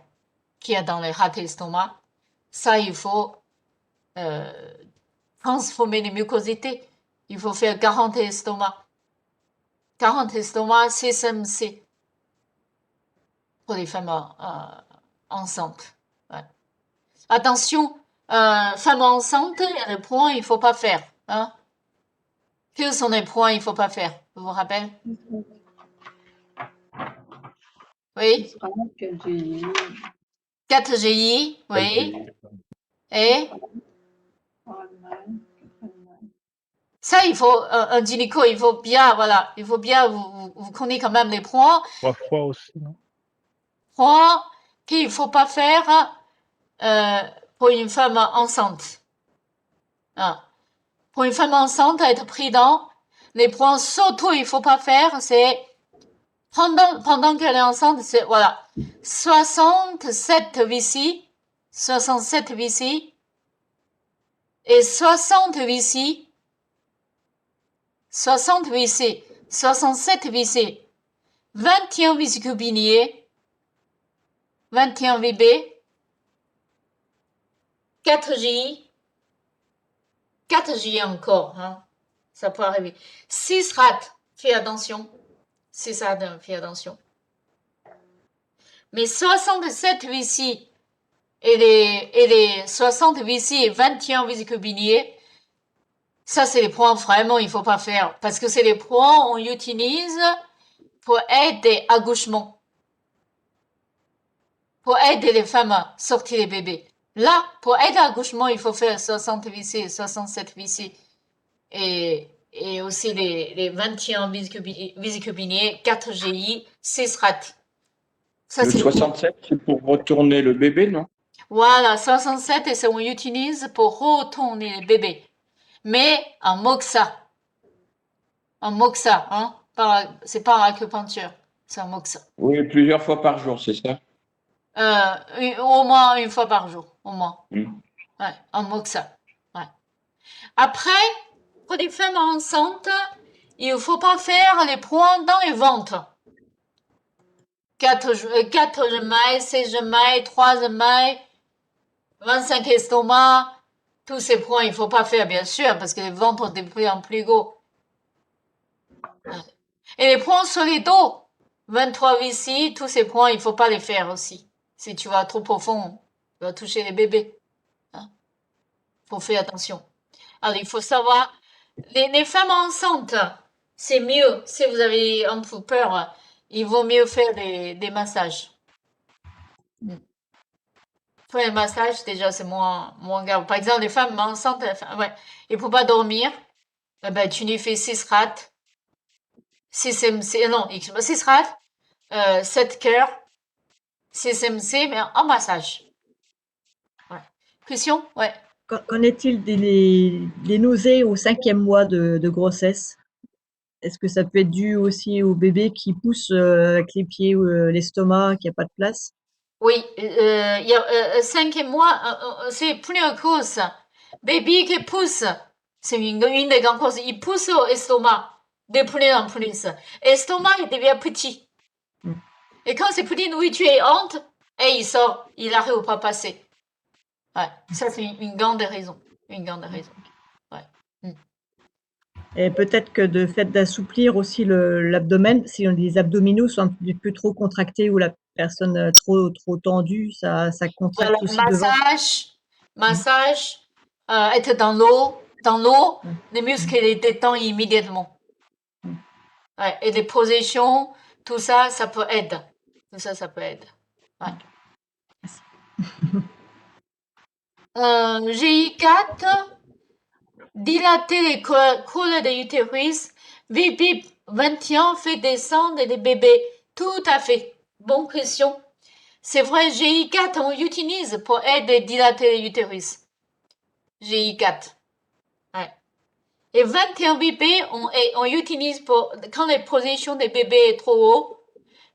qu'il y a dans les rats estomac. Ça, il faut transformer les mucosités. Il faut faire 40 estomacs. 40 estomacs, CSMC. Pour les femmes enceintes. Ouais. Attention, femmes enceintes, il y a des points il faut pas faire. Hein? Quels sont les points il faut pas faire? Vous vous rappelez? Oui? 4 GI, oui. Et ça, il faut, un gynéco, il faut bien, voilà, il faut bien, vous connaissez quand même les points. 3 fois aussi, non? Points qu'il faut pas faire pour une femme enceinte. Hein. Pour une femme enceinte, être prudent. Les points surtout il faut pas faire, c'est pendant qu'elle est enceinte, c'est voilà 67 VC, 67 VC et 60 VC, 60 VC, 67 VC, 21 vésicules biliaires, 21 VB, 4 GI, 4 GI encore, hein. Ça peut arriver. 6 rats, fais attention. 6 rats, fais attention. Mais 67 VC et les 60 VC et 21 vésicules biliaires, ça c'est les points vraiment il faut pas faire. Parce que c'est les points qu'on utilise pour aider accouchement. Pour aider les femmes à sortir les bébés. Là, pour aider l'accouchement, il faut faire 60 VC, 67 VC et aussi les 21 vésicules biliaires, 4 GI, 6 rats. Ça, Le c'est 67, c'est pour retourner le bébé, non? voilà, 67 et c'est on utilise pour retourner les bébés. Mais en moxa. En moxa, hein. C'est pas en acupuncture, c'est en moxa. Oui, plusieurs fois par jour, c'est ça? Au moins une fois par jour, au moins. Mm. Ouais, en moxa. Ouais. Après, pour les femmes enceintes, il ne faut pas faire les points dans les ventres. 4 gemailles, 16 gemailles, 3 gemailles, 25 estomacs, tous ces points, il ne faut pas faire, bien sûr, parce que les ventres sont de plus en plus gros. Et les points sur les dos, 23 ici, tous ces points, il ne faut pas les faire aussi. Si tu vas trop profond, tu vas toucher les bébés. Hein? Faut faire attention. Alors, il faut savoir, les femmes enceintes, c'est mieux, si vous avez un peu peur, il vaut mieux faire des massages. Faire les massages, déjà, c'est moins grave. Par exemple, les femmes enceintes, ouais, il ne faut pas dormir. Eh ben, tu lui fais 6 rats. 6 MC, non, 6 rats, 7 cœurs, 6 MC, mais en massage. Ouais. Question? Ouais. Qu'en est-il des nausées au 5e mois de grossesse? Est-ce que ça peut être dû aussi au bébé qui pousse avec les pieds ou l'estomac, qui n'a pas de place? Oui, il y a 5e mois, c'est plusieurs causes. Bébé qui pousse, c'est une des grandes causes. Il pousse au estomac, de plus en plus. Estomac, il devient petit. Mm. Et quand c'est petit, nourriture et honte, et il sort, il n'arrive pas à passer. Ouais, ça c'est une grande raison. Une grande raison. Ouais. Mm. Et peut-être que de fait d'assouplir aussi l'abdomen, si les abdominaux sont un petit peu trop contractés ou la personne trop tendue, ça contracte Voilà, aussi devant. massage, être dans l'eau, les muscles les détendent immédiatement. Ouais, et les positions, tout ça, ça peut aider. Tout ça, ça peut aider. GI4, dilater les cols de l'utérus, VIP 21 fait descendre les bébés. Tout à fait. Bonne question. C'est vrai, GI4, on utilise pour aider à dilater l'utérus. GI4. Ouais. Et 21 BP, on utilise pour, quand la position des bébés est trop haut,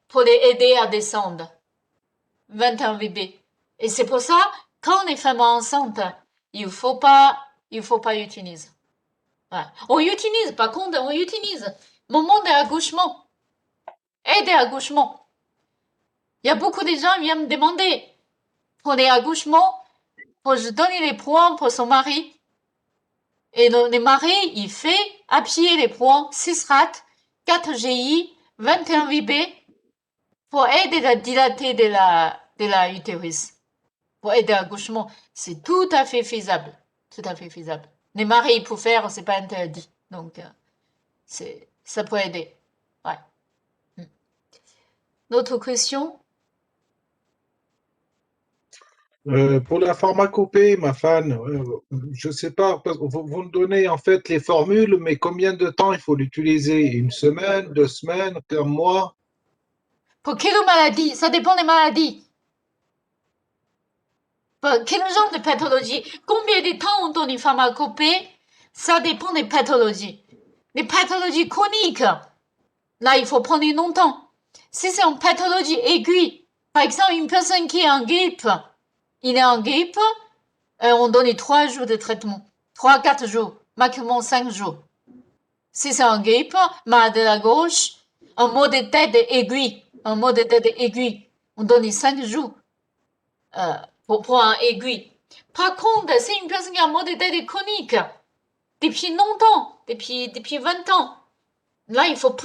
pour les aider à descendre. 21 BP. Et c'est pour ça, quand les femmes enceintes, il faut pas utiliser. Ouais. On utilise, par contre, on utilise. Moment d'accouchement. Aide à l'accouchement. Il y a beaucoup de gens qui viennent me demander, pour les accouchements, pour je donner les points pour son mari. Et le mari, il fait appuyer les points 6 rats, 4 GI, 21 VB pour aider à dilater de la utérus. Pour aider à l'accouchement. C'est tout à fait faisable. Tout à fait faisable. Les maris, pour faire, c'est pas interdit. Donc, ça peut aider. Ouais. D'autres questions? Pour la pharmacopée, ma fan, je sais pas, parce que vous me donnez en fait les formules, mais combien de temps il faut l'utiliser? Une semaine, 2 semaines, 1 mois? Pour quelle maladie? Ça dépend des maladies. Pour quel genre de pathologie? Combien de temps on donne une pharmacopée? Ça dépend des pathologies. Les pathologies chroniques, là, il faut prendre longtemps. Si c'est une pathologie aiguë, par exemple, une personne qui est en grippe, il est en grippe, on donne 3 jours de traitement. 3-4 jours, maximum 5 jours. Si c'est en grippe, mal de la gauche, un mot de tête aigu, on donne 5 jours pour un aigu. Par contre, c'est une personne qui a un mot de tête chronique, depuis longtemps, depuis 20 ans. Là, il faut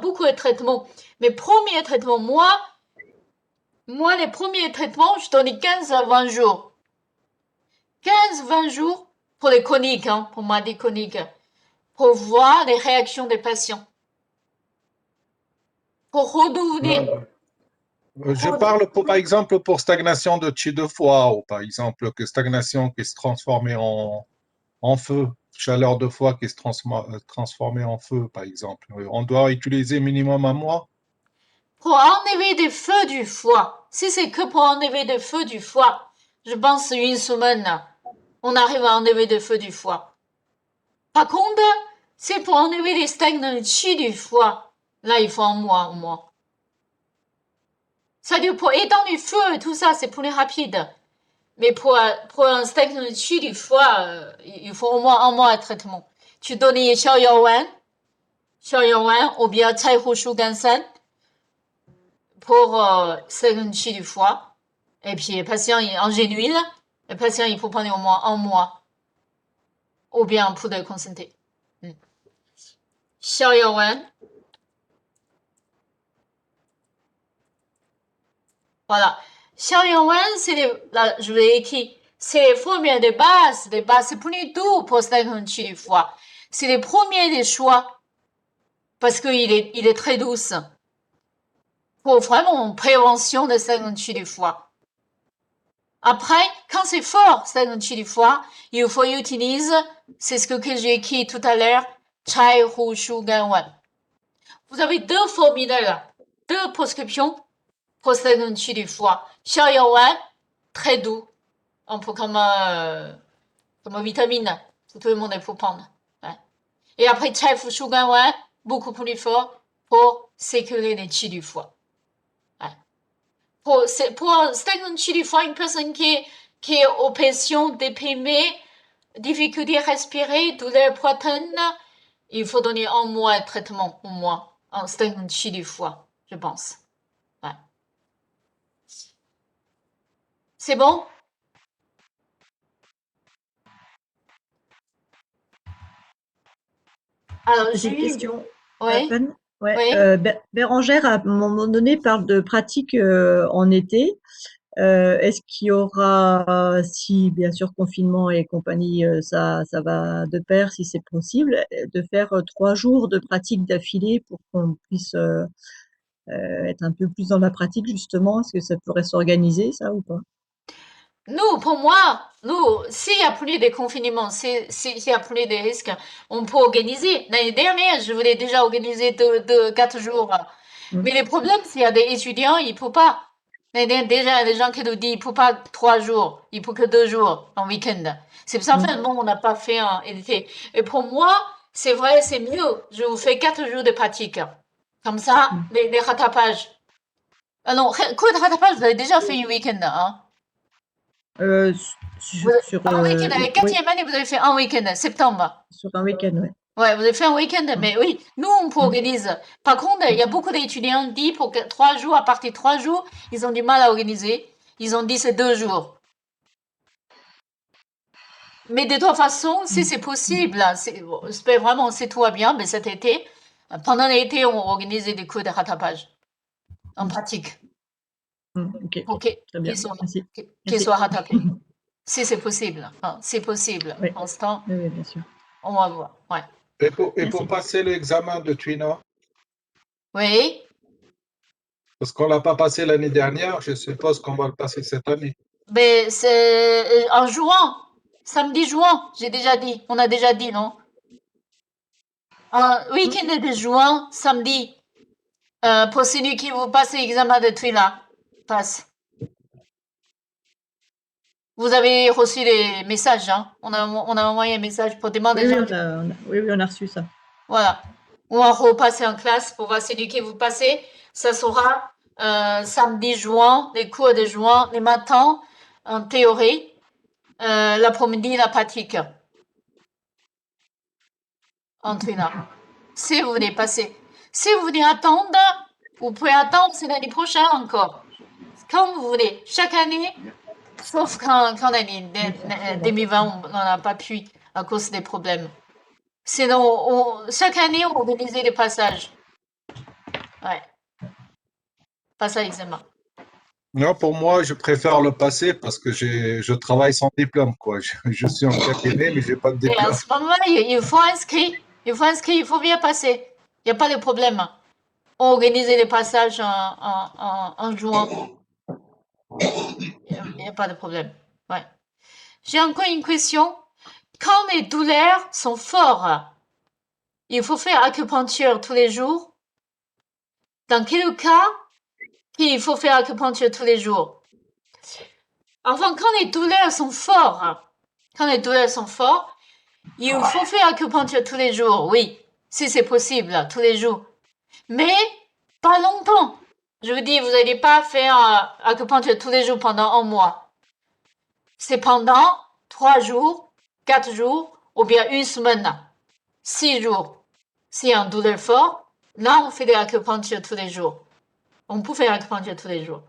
beaucoup de traitements. Mes premiers traitements, moi, les premiers traitements, je donne 15 à 20 jours. 15-20 jours pour les chroniques, pour maladies chroniques, pour voir les réactions des patients. Pour redevenir. Je parle par exemple pour stagnation de chi de foie, ou par exemple que stagnation qui se transformait en feu, chaleur de foie qui se transformait en feu, par exemple. On doit utiliser minimum 1 mois. Pour enlever des feux du foie, si c'est que pour enlever des feux du foie, je pense 1 semaine, on arrive à enlever des feux du foie. Par contre, c'est pour enlever les stagnants de chi du foie. Là, il faut 1 mois, au moins. Ça dit pour étendre du feu et tout ça, c'est plus rapide. Mais pour un stagnant de chi du foie, il faut au moins 1 mois de traitement. Tu donnes Xiao Yao Wan, ou bien Cai Hu Shu Gan San pour stagnant de chi du foie. Et puis, le patient en génuile, le patient, il faut prendre au moins 1 mois. Ou bien pour de concentré. Xiao Yao Wan. Voilà. Xiao Yao Wan, je l'ai écrit, c'est les formules de base. Les bases, c'est plus doux pour stagnant de chi du foie. C'est les premiers des choix. Parce qu'il est très douce. Pour vraiment prévention de stagnant de chi du foie. Après, quand c'est fort, stagnant de chi du foie, il faut utiliser, c'est ce que j'ai écrit tout à l'heure, Cai Hu Shu Gan Wan. Vous avez 2 formules là, 2 prescriptions pour stagnant de chi du foie. Xiao Yao Wan, très doux, un peu comme vitamine, tout le monde il faut prendre. Ouais. Et après, Cai Hu Shu Gan Wan, beaucoup plus fort pour sécuriser les chi du foie. Pour stagnant de chi du foie, une personne qui est aux patients déprimés, difficulté à respirer, douleur poitrine, il faut donner 1 mois de traitement au moins en stagnant de chi du foie, je pense. Ouais. C'est bon? Alors, J'ai une question. Oui. Ouais. Oui. Bérangère, à un moment donné, parle de pratique en été. Est-ce qu'il y aura, si bien sûr confinement et compagnie, ça va de pair, si c'est possible, de faire 3 jours de pratique d'affilée pour qu'on puisse être un peu plus dans la pratique, justement? Est-ce que ça pourrait s'organiser, ça, ou pas? Nous, pour moi, s'il n'y a plus de confinement, s'il n'y a plus de risques, on peut organiser. L'année dernière, je voulais déjà organiser 4 jours. Mais le problème, s'il y a des étudiants, il ne faut pas. L'année dernière, déjà, il y a des gens qui nous disent il ne faut pas 3 jours, il ne faut que 2 jours en week-end. C'est pour ça, finalement, on n'a pas fait un été. Et pour moi, c'est vrai, c'est mieux. Je vous fais 4 jours de pratique. Comme ça, les rattrapages. Ah non, cours de rattrapage, vous avez déjà fait un week-end, hein? Un week-end, avec Oui, quatrième année, vous avez fait un week-end, septembre. sur un week-end, oui. Ouais, vous avez fait un week-end, mais oui, nous, on peut organiser. Par contre, il y a beaucoup d'étudiants qui disent pour 3 jours, à partir de 3 jours, ils ont du mal à organiser. Ils ont dit c'est 2 jours. Mais de toute façon, si c'est possible, j'espère vraiment si tout va bien, mais cet été, pendant l'été, on organisait des cours de rattrapage en pratique. Ok, Pour très bien, merci. qu'ils soient rattrapés. Si c'est possible, hein, c'est possible. Oui. Pour l'instant, Oui, bien sûr. on va voir. Ouais. Et pour Merci. passer l'examen de Twina, Oui, parce qu'on ne l'a pas passé l'année dernière, je suppose qu'on va le passer cette année. mais c'est en juin, samedi juin, j'ai déjà dit. On a déjà dit, non? Un week-end de juin, samedi, pour celui qui vous passe l'examen de Twila, passe. Vous avez reçu les messages, hein? On a envoyé un message pour demander. Oui, on a reçu ça. Voilà. On va repasser en classe pour voir celui qui vous passez. Ça sera samedi juin, les cours de juin, les matins en théorie, l'après-midi la pratique. En Twina. Si vous voulez passer. Si vous voulez attendre, vous pouvez attendre, c'est l'année prochaine encore. Quand vous voulez. Chaque année, sauf quand l'année 2020, on n'a pas pu à cause des problèmes. Sinon, chaque année, on organisait des passages. Ouais. Passage examen. Non, pour moi, je préfère le passer parce que je travaille sans diplôme, quoi. Je suis en cabinet, mais je n'ai pas de Et diplôme. en ce moment, il faut inscrire. Il faut inscrire, il faut bien passer. Il n'y a pas de problème. On organise les passages en juin. Il n'y a pas de problème. Ouais. J'ai encore une question. Quand les douleurs sont fortes, il faut faire acupuncture tous les jours. Dans quel cas il faut faire acupuncture tous les jours? Enfin, quand les douleurs sont fortes, il faut faire acupuncture tous les jours, oui, si c'est possible, tous les jours. Mais pas longtemps. Je vous dis, vous n'allez pas faire acupuncture tous les jours pendant un mois. C'est pendant 3 jours, 4 jours, ou bien une semaine, 6 jours. S'il y a une douleur forte, là, on fait de l'acupuncture tous les jours. On peut faire l'acupuncture tous les jours.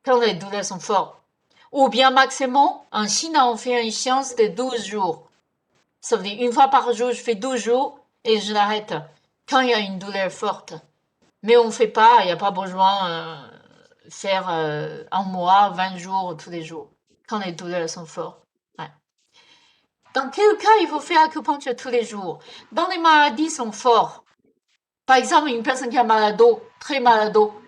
Quand les douleurs sont fortes. Ou bien maximum, en Chine, on fait une séance de 12 jours. Ça veut dire une fois par jour, je fais 12 jours et je l'arrête quand il y a une douleur forte. Mais on ne fait pas, il n'y a pas besoin de faire un mois, 20 jours tous les jours, quand les douleurs sont fortes. Ouais. Dans quel cas il faut faire acupuncture tous les jours? Dans les maladies sont fortes. Par exemple, une personne qui a mal à dos, très mal à dos.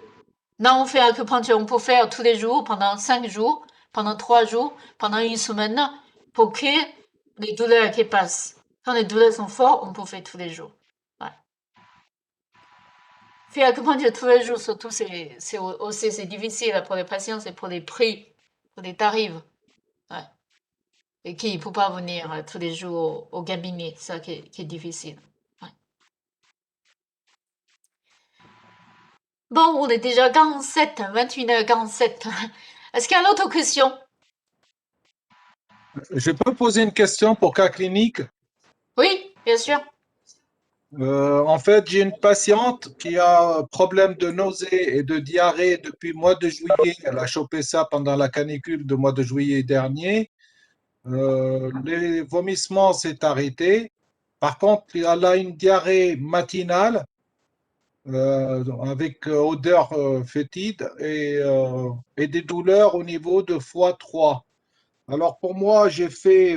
Là, on fait acupuncture, on peut faire tous les jours, pendant 5 jours, pendant 3 jours, pendant une semaine, pour que les douleurs qui passent. Quand les douleurs sont fortes, on peut faire tous les jours. Ouais. Faire acupuncture tous les jours, surtout, c'est difficile pour les patients, c'est pour les prix, pour les tarifs. Ouais. Et qui ne peut pas venir tous les jours au cabinet, ça qui est difficile. Ouais. Bon, on est déjà 47, 21h47. Est-ce qu'il y a une autre question? Je peux poser une question pour cas clinique? Oui, bien sûr. En fait, j'ai une patiente qui a un problème de nausée et de diarrhée depuis le mois de juillet. Elle a chopé ça pendant la canicule du mois de juillet dernier. Les vomissements s'est arrêté. Par contre, elle a une diarrhée matinale avec odeur fétide et des douleurs au niveau de foie 3. Alors pour moi, j'ai fait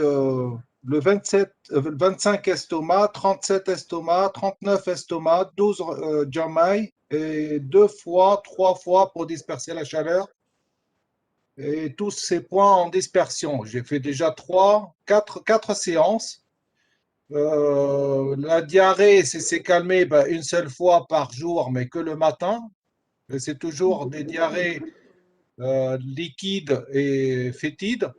le 25 estomac, 37 estomac, 39 estomac, 12 jamaï et 2 fois, 3 fois pour disperser la chaleur. Et tous ces points en dispersion. J'ai fait déjà 4 séances. La diarrhée, s'est calmée une seule fois par jour, mais que le matin. Et c'est toujours des diarrhées liquides et fétides.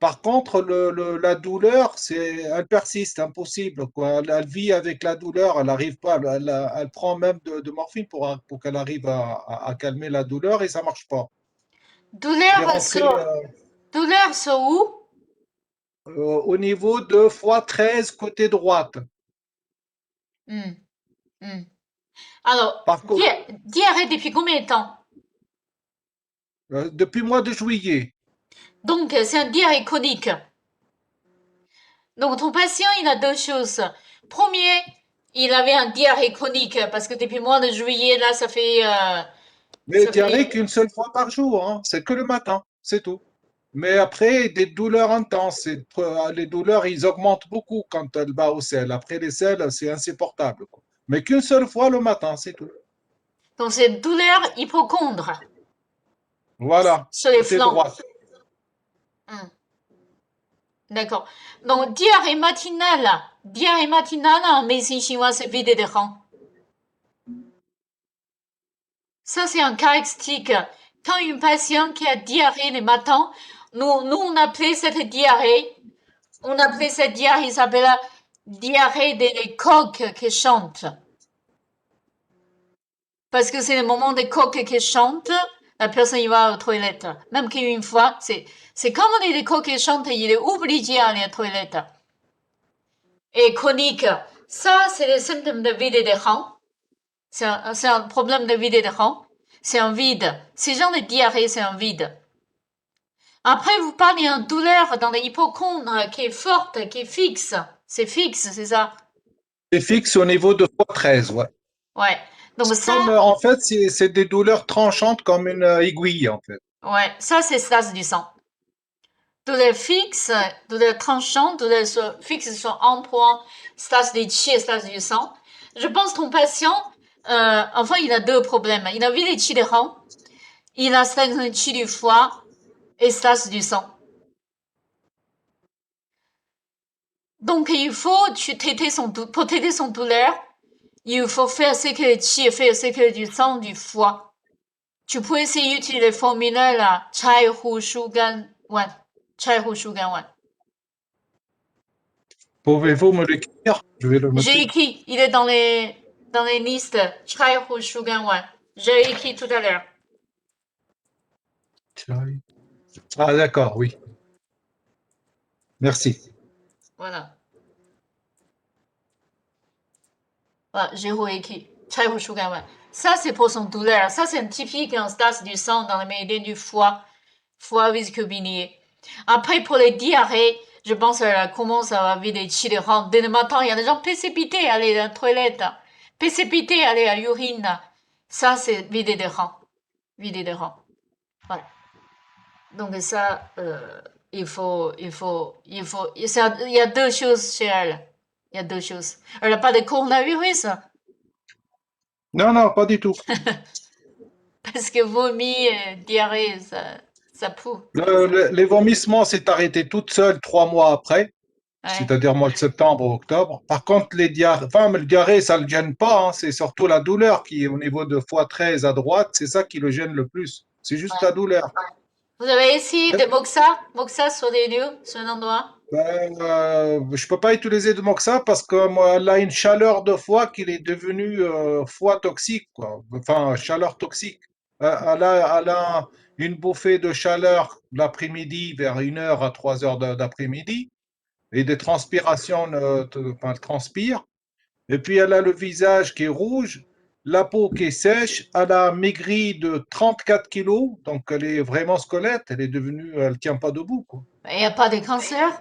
Par contre, la douleur, elle persiste, impossible, quoi. Elle vit avec la douleur, elle n'arrive pas, elle prend même de morphine pour qu'elle arrive à calmer la douleur et ça ne marche pas. Je vais Douleur rentrer sur où? au niveau de x13 côté droite. Hmm, hmm. Alors, Par contre, diarrhée depuis combien de temps? depuis le mois de juillet. Donc, c'est un diarrhée chronique. Donc, ton patient, il a deux choses. Premier, il avait un diarrhée chronique parce que depuis le mois de juillet, là, ça fait... Mais ça diarrhée fait... qu'une seule fois par jour, hein. C'est que le matin, c'est tout. Mais après, des douleurs intenses. Les douleurs, ils augmentent beaucoup quand elle va au sel. Après les sels, c'est insupportable, quoi. Mais qu'une seule fois le matin, c'est tout. Donc, c'est douleur hypochondre Voilà, sur les côté flancs. droit. Hmm. D'accord. Donc, diarrhée matinale en médecine chinoise, c'est vider des reins. Ça, c'est un caractéristique. Quand une patiente qui a diarrhée le matin, nous, on appelait cette diarrhée, ça s'appelle la diarrhée des coqs qui chantent. Parce que c'est le moment des coqs qui chantent, la personne y va aux toilettes. Même qu'une fois, c'est comme les coqs qui chantent, il est obligé d'aller aux toilettes. Et chronique, ça, c'est les symptômes de vide des reins. C'est un problème de vide des reins. C'est un vide. Ces gens de diarrhée, c'est un vide. Après, vous parlez d'une douleur dans les hypochondres qui est forte, qui est fixe. C'est fixe, c'est ça? C'est fixe au niveau de x13, ouais. Ouais. Donc ça, En fait, c'est des douleurs tranchantes comme une aiguille, en fait. ouais, ça c'est stase du sang. Douleur fixe, douleur tranchante, douleur fixe sur un point, stase du qi et stase du sang. Je pense ton patient, enfin, il a deux problèmes. Il a vide qi des reins, il a stase du qi du foie et stase du sang. Donc, il faut pour traiter son douleur, il faut faire circuler le qi et faire circuler du sang du foie. Tu peux essayer d'utiliser le formule là, Chai Hu Shu Gan Wan. Chai Hu Shu Gan Wan. Pouvez-vous me l'écrire? Je vais le J'ai noter. écrit, il est dans les listes Chai Hu Shu Gan Wan. J'ai écrit tout à l'heure. Ah, d'accord, oui. Merci. Voilà. Voilà, j'ai réécrit. Chai Hu Shu Gan Wan. Ça, c'est pour son douleur. Ça, c'est un typique en stase du sang dans le méridien du foie. Foie vésicule-biliaire. Après, pour les diarrhées, je pense qu'elle commence à avoir des chi de reins. Dès le matin, il y a des gens précipités à aller à la toilette, précipités à aller à l'urine. Ça, c'est vider des reins. Vider des reins. Voilà. Donc ça, il y a deux choses chez elle. Il y a deux choses. Elle n'a pas de coronavirus, Non, non, pas du tout. parce que vomi, diarrhée, ça poue. Les vomissements s'est arrêté toute seule 3 mois après, Ouais. c'est-à-dire mois de septembre ou octobre. Par contre, le diarrhée, ça ne le gêne pas, hein. C'est surtout la douleur qui est au niveau de x13 à droite, c'est ça qui le gêne le plus. C'est juste Ouais. la douleur. Vous avez essayé de Moxa sur des lieux, sur un endroit? Je peux pas utiliser de Moxa parce que moi, elle a une chaleur de foie qu'il est devenu foie toxique, quoi. Enfin, chaleur toxique. Elle a une bouffée de chaleur l'après-midi vers 1h à 3h d'après-midi et des transpirations, enfin, elle transpire. Et puis elle a le visage qui est rouge, la peau qui est sèche, elle a maigri de 34 kilos, donc elle est vraiment squelette, elle tient pas debout, quoi. Il n'y a pas de cancer?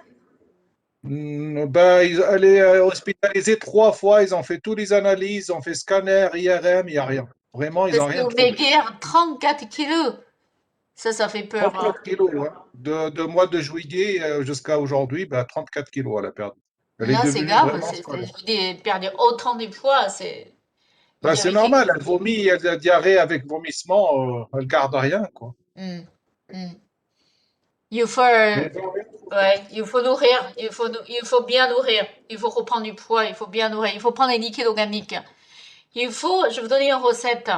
Elle est hospitalisée 3 fois, ils ont fait toutes les analyses, ils ont fait scanner, IRM, il n'y a rien. Vraiment, ils n'ont Parce rien que trouvé. maigrir 34 kilos, Ça fait peur. 34 kilos, hein. De mois de juillet jusqu'à aujourd'hui, 34 kilos, elle a perdu. Elle est Là, c'est devenue grave. vraiment Je scolaire. dis, perdre autant de poids, c'est. Il y C'est avait quelque normal, chose. elle vomit, elle a diarrhée avec vomissement, elle garde rien, quoi. Hmm, hmm. Il faut, Mais bon, ouais, il faut nourrir, il faut bien nourrir, il faut reprendre du poids, il faut bien nourrir, il faut prendre les liquides organiques. Il faut, je vais vous donner une recette.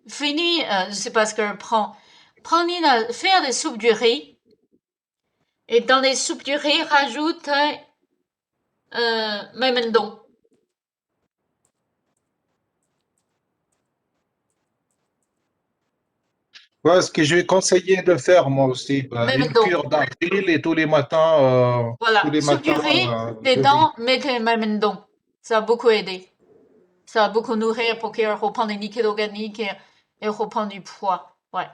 Fini, je sais pas ce qu'elle prend. Faire des soupes du riz. Et dans les soupes du riz, rajoute memendon. ouais, ce que je vais conseiller de faire, moi aussi, une Memendon. cure d'argile et tous Voilà, les soupe du matins, riz, de riz. dedans, mettez memendon. Ça a beaucoup aidé. Ça a beaucoup nourri pour qu'elle reprenne les liquides organiques et reprenne du poids. Ouais.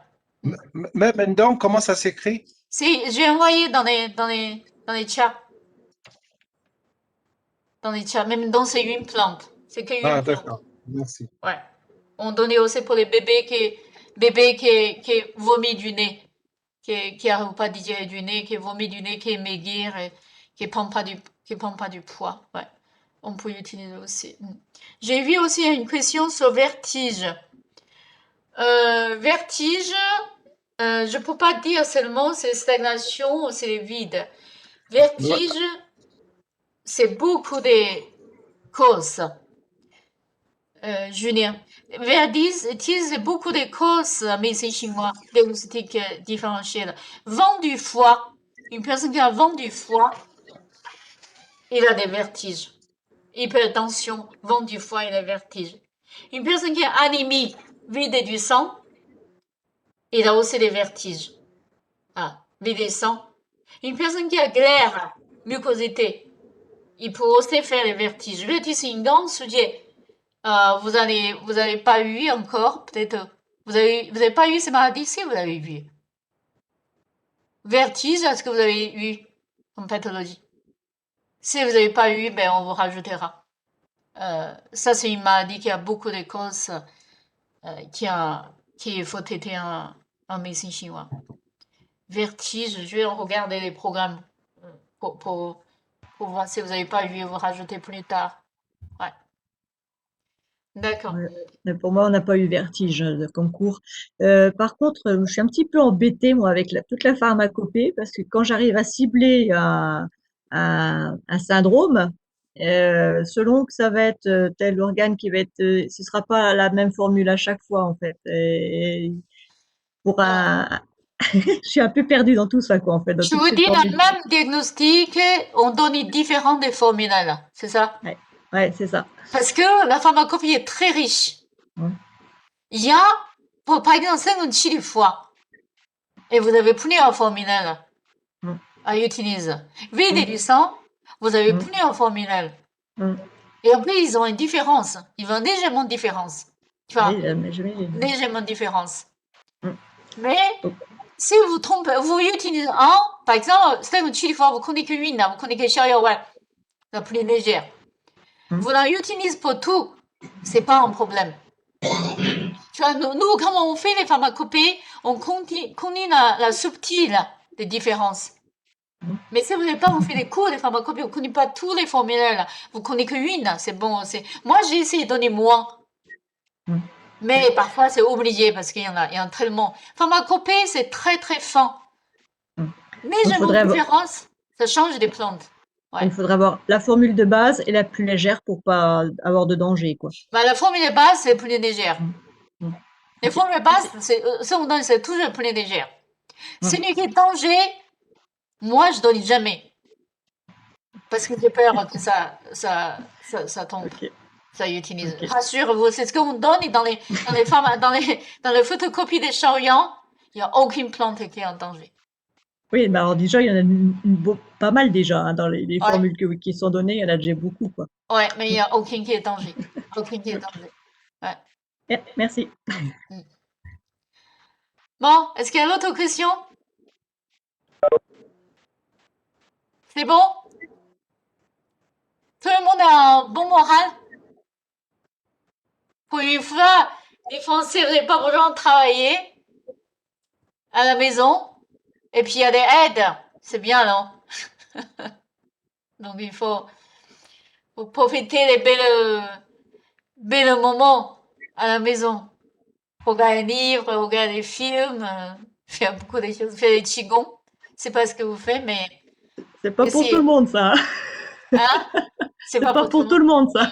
Même maintenant, comment ça s'écrit? Si, j'ai envoyé dans les chats. Dans les chats. Memendon, c'est une plante. C'est qu'une Ah, plante. d'accord, merci. Ouais. On donnait aussi pour les bébés qui vomit du nez, qui n'arrive pas à digérer du nez, qui vomit du nez, qui est maigrir et qui prend pas du poids. Ouais. On peut utiliser aussi. J'ai vu aussi une question sur vertige. Vertige, je peux pas dire seulement c'est stagnation ou c'est vide. Ouais. Vertige, c'est beaucoup de causes. Julien. Vertige, c'est beaucoup de causes, médecine chinoise, diagnostic différentiel. Vent du foie. Une personne qui a vent du foie, il a des vertiges. Hypertension, vent du foie, il a des vertiges. Une personne qui a anémie, vide du sang, il a aussi des vertiges. Ah, vide du sang. Une personne qui a glaire, mucosité, il peut aussi faire les vertiges. Le vertige, c'est une grande sujet. Vous avez pas eu encore, peut-être. Vous avez pas eu ces maladies si vous avez vu. Vertige, est-ce que vous avez eu comme pathologie? Si vous n'avez pas eu, ben on vous rajoutera. Ça, c'est une maladie qui a beaucoup de causes, qu'il faut traiter en médecine chinoise. Vertige, je vais regarder les programmes pour voir si vous n'avez pas eu, vous rajouter plus tard. Ouais. D'accord. Ouais. Mais pour moi, on n'a pas eu vertige comme cours. Par contre, je suis un petit peu embêtée, moi, avec toute la pharmacopée, parce que quand j'arrive à cibler un syndrome, selon que ça va être tel organe qui va être, ce sera pas la même formule à chaque fois, en fait. Et pour je suis un peu perdue dans tout ça, quoi, en fait, dans Je toutes vous ces dis, dans le formules. même diagnostic, on donne différents des formules, c'est ça? Ouais, ouais, c'est ça. Parce que la pharmacopée est très riche. Ouais. Il y a, par exemple, 56 du foie, et vous avez plusieurs formules Mm. à utiliser. Vide Mm. du sang, vous avez Mm. plusieurs formules. Mm. Et après, ils ont une différence. Ils ont légèrement différence. Tu vois, Oui, mais j'imagine. légèrement différence. Mm. Mais Oh. si vous trompez, vous utilisez par exemple, 56 du foie, vous connaissez qu'une, vous connaissez que Xiaoyao, la plus légère. Mm. Vous la utilisez pour tout, c'est pas un problème. Tu vois, nous, quand on fait les pharmacopées, on connaît la subtile des différences. Mais si vous n'avez pas fait les cours des pharmacopées, vous ne connaissez pas tous les formulaires, vous connaissez qu'une, c'est bon. Moi, j'ai essayé de donner moins. Mm. Mais parfois, c'est obligé parce qu'il y en a tellement. Pharmacopée, c'est très, très fin. Mm. Légèrement faudrait avoir, différence, ça change des plantes. Ouais. il faudrait avoir la formule de base et la plus légère pour pas avoir de danger, quoi. Bah, la formule de base, c'est plus légère. Mm. Mm. Les Ok. formules de base, si on donne, c'est toujours plus légère. Mm. Celui qui est danger, moi, je donne jamais. Parce que j'ai peur que ça tombe. Ok. Ça utilise. Ok. Rassurez-vous, c'est ce qu'on donne et dans les photocopies des Shaoyang, il n'y a aucune plante qui est en danger. Oui, bah alors déjà, il y en a pas mal déjà hein, dans les Ouais, formules qui sont données, il y en a déjà beaucoup, quoi. ouais, mais il n'y a aucune qui est danger. Aucune qui est danger. Ouais. Merci. Bon, est-ce qu'il y a d'autres questions? C'est bon? Tout le monde a un bon moral? Pour une fois, les Français n'avaient pas besoin de travailler. à la maison. Et puis il y a des aides. C'est bien, non? Donc il faut profiter des belles moments à la maison. Regarder des livres, regarder des films, faire beaucoup de choses, faire des qigong. C'est pas ce que vous faites, mais C'est pas pour essayez. tout le monde, ça. Hein? C'est C'est pas pour tout le monde, ça.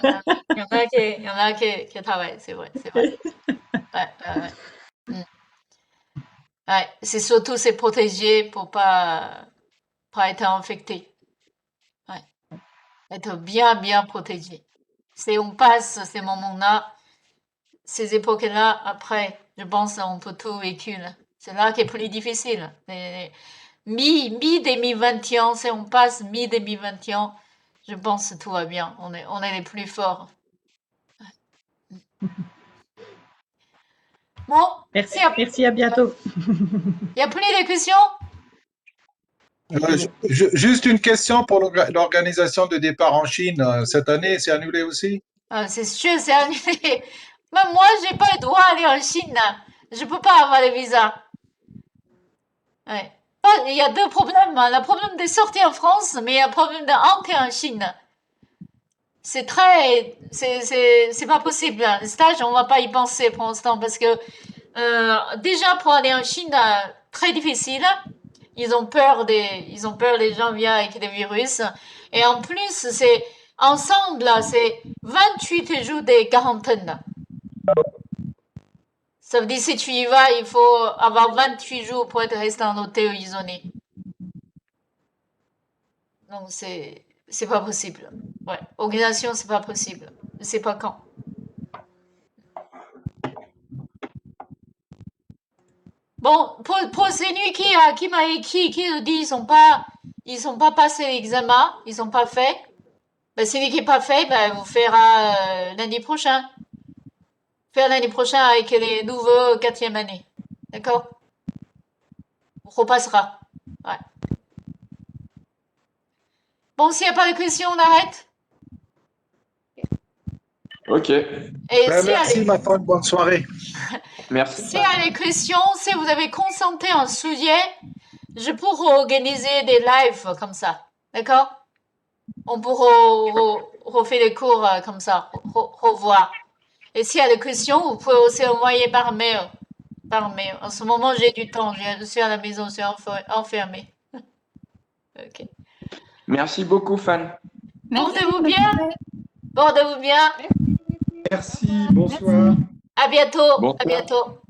Il y en a qui travaillent, c'est vrai, c'est vrai. Ouais. Ouais, c'est surtout se protéger pour pas être infecté. Ouais. Être bien protégé. Si on passe ces moments-là, ces époques-là, après, je pense qu'on peut tout vécu. C'est là qui est plus difficile. Mi-2021, si on passe mi-2021, je pense que tout va bien. On est les plus forts. Bon, Merci, s'il merci, à bientôt. n'y a plus de questions? Juste une question pour l'organisation de départ en Chine. Cette année, c'est annulé aussi? C'est sûr, c'est annulé. Même moi, j'ai pas le droit d'aller en Chine. Je peux pas avoir le visa. Ouais. Il y a deux problèmes. Le problème de sortir en France, mais il y a le problème d'entrer en Chine. C'est pas possible. Le stage, on va pas y penser pour l'instant parce que déjà pour aller en Chine, très difficile. Ils ont peur des gens viennent avec des virus. Et en plus, c'est ensemble, c'est 28 jours de quarantaine. Ça veut dire si tu y vas, il faut avoir 28 jours pour être resté en hôtel isolé. Donc c'est pas possible. Ouais, organisation, c'est pas possible. Je sais pas quand. Bon, pour celui qui m'a écrit, qui nous dit ils sont pas passé l'examen, ils ont pas fait. Ben, celui qui n'est pas fait, ben, vous fera lundi prochain. Faire l'année prochaine avec les nouveaux 4e année. D'accord? On repassera. Ouais. Bon, s'il n'y a pas de questions, on arrête. Ok, Et Merci, ma femme. Bonne soirée. merci. s'il y a des questions, si vous avez consenté un sujet, je pourrais organiser des lives comme ça. D'accord? On pourra refaire des cours comme ça, revoir. Et s'il y a des questions, vous pouvez aussi envoyer par mail. En ce moment, j'ai du temps. Je suis à la maison, je suis enfermée. Ok. Merci beaucoup, Fan. Portez-vous bien. Portez-vous bien. Merci, bonsoir. À bientôt. Bonsoir. À bientôt.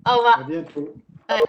Au revoir. À bientôt. Ouais.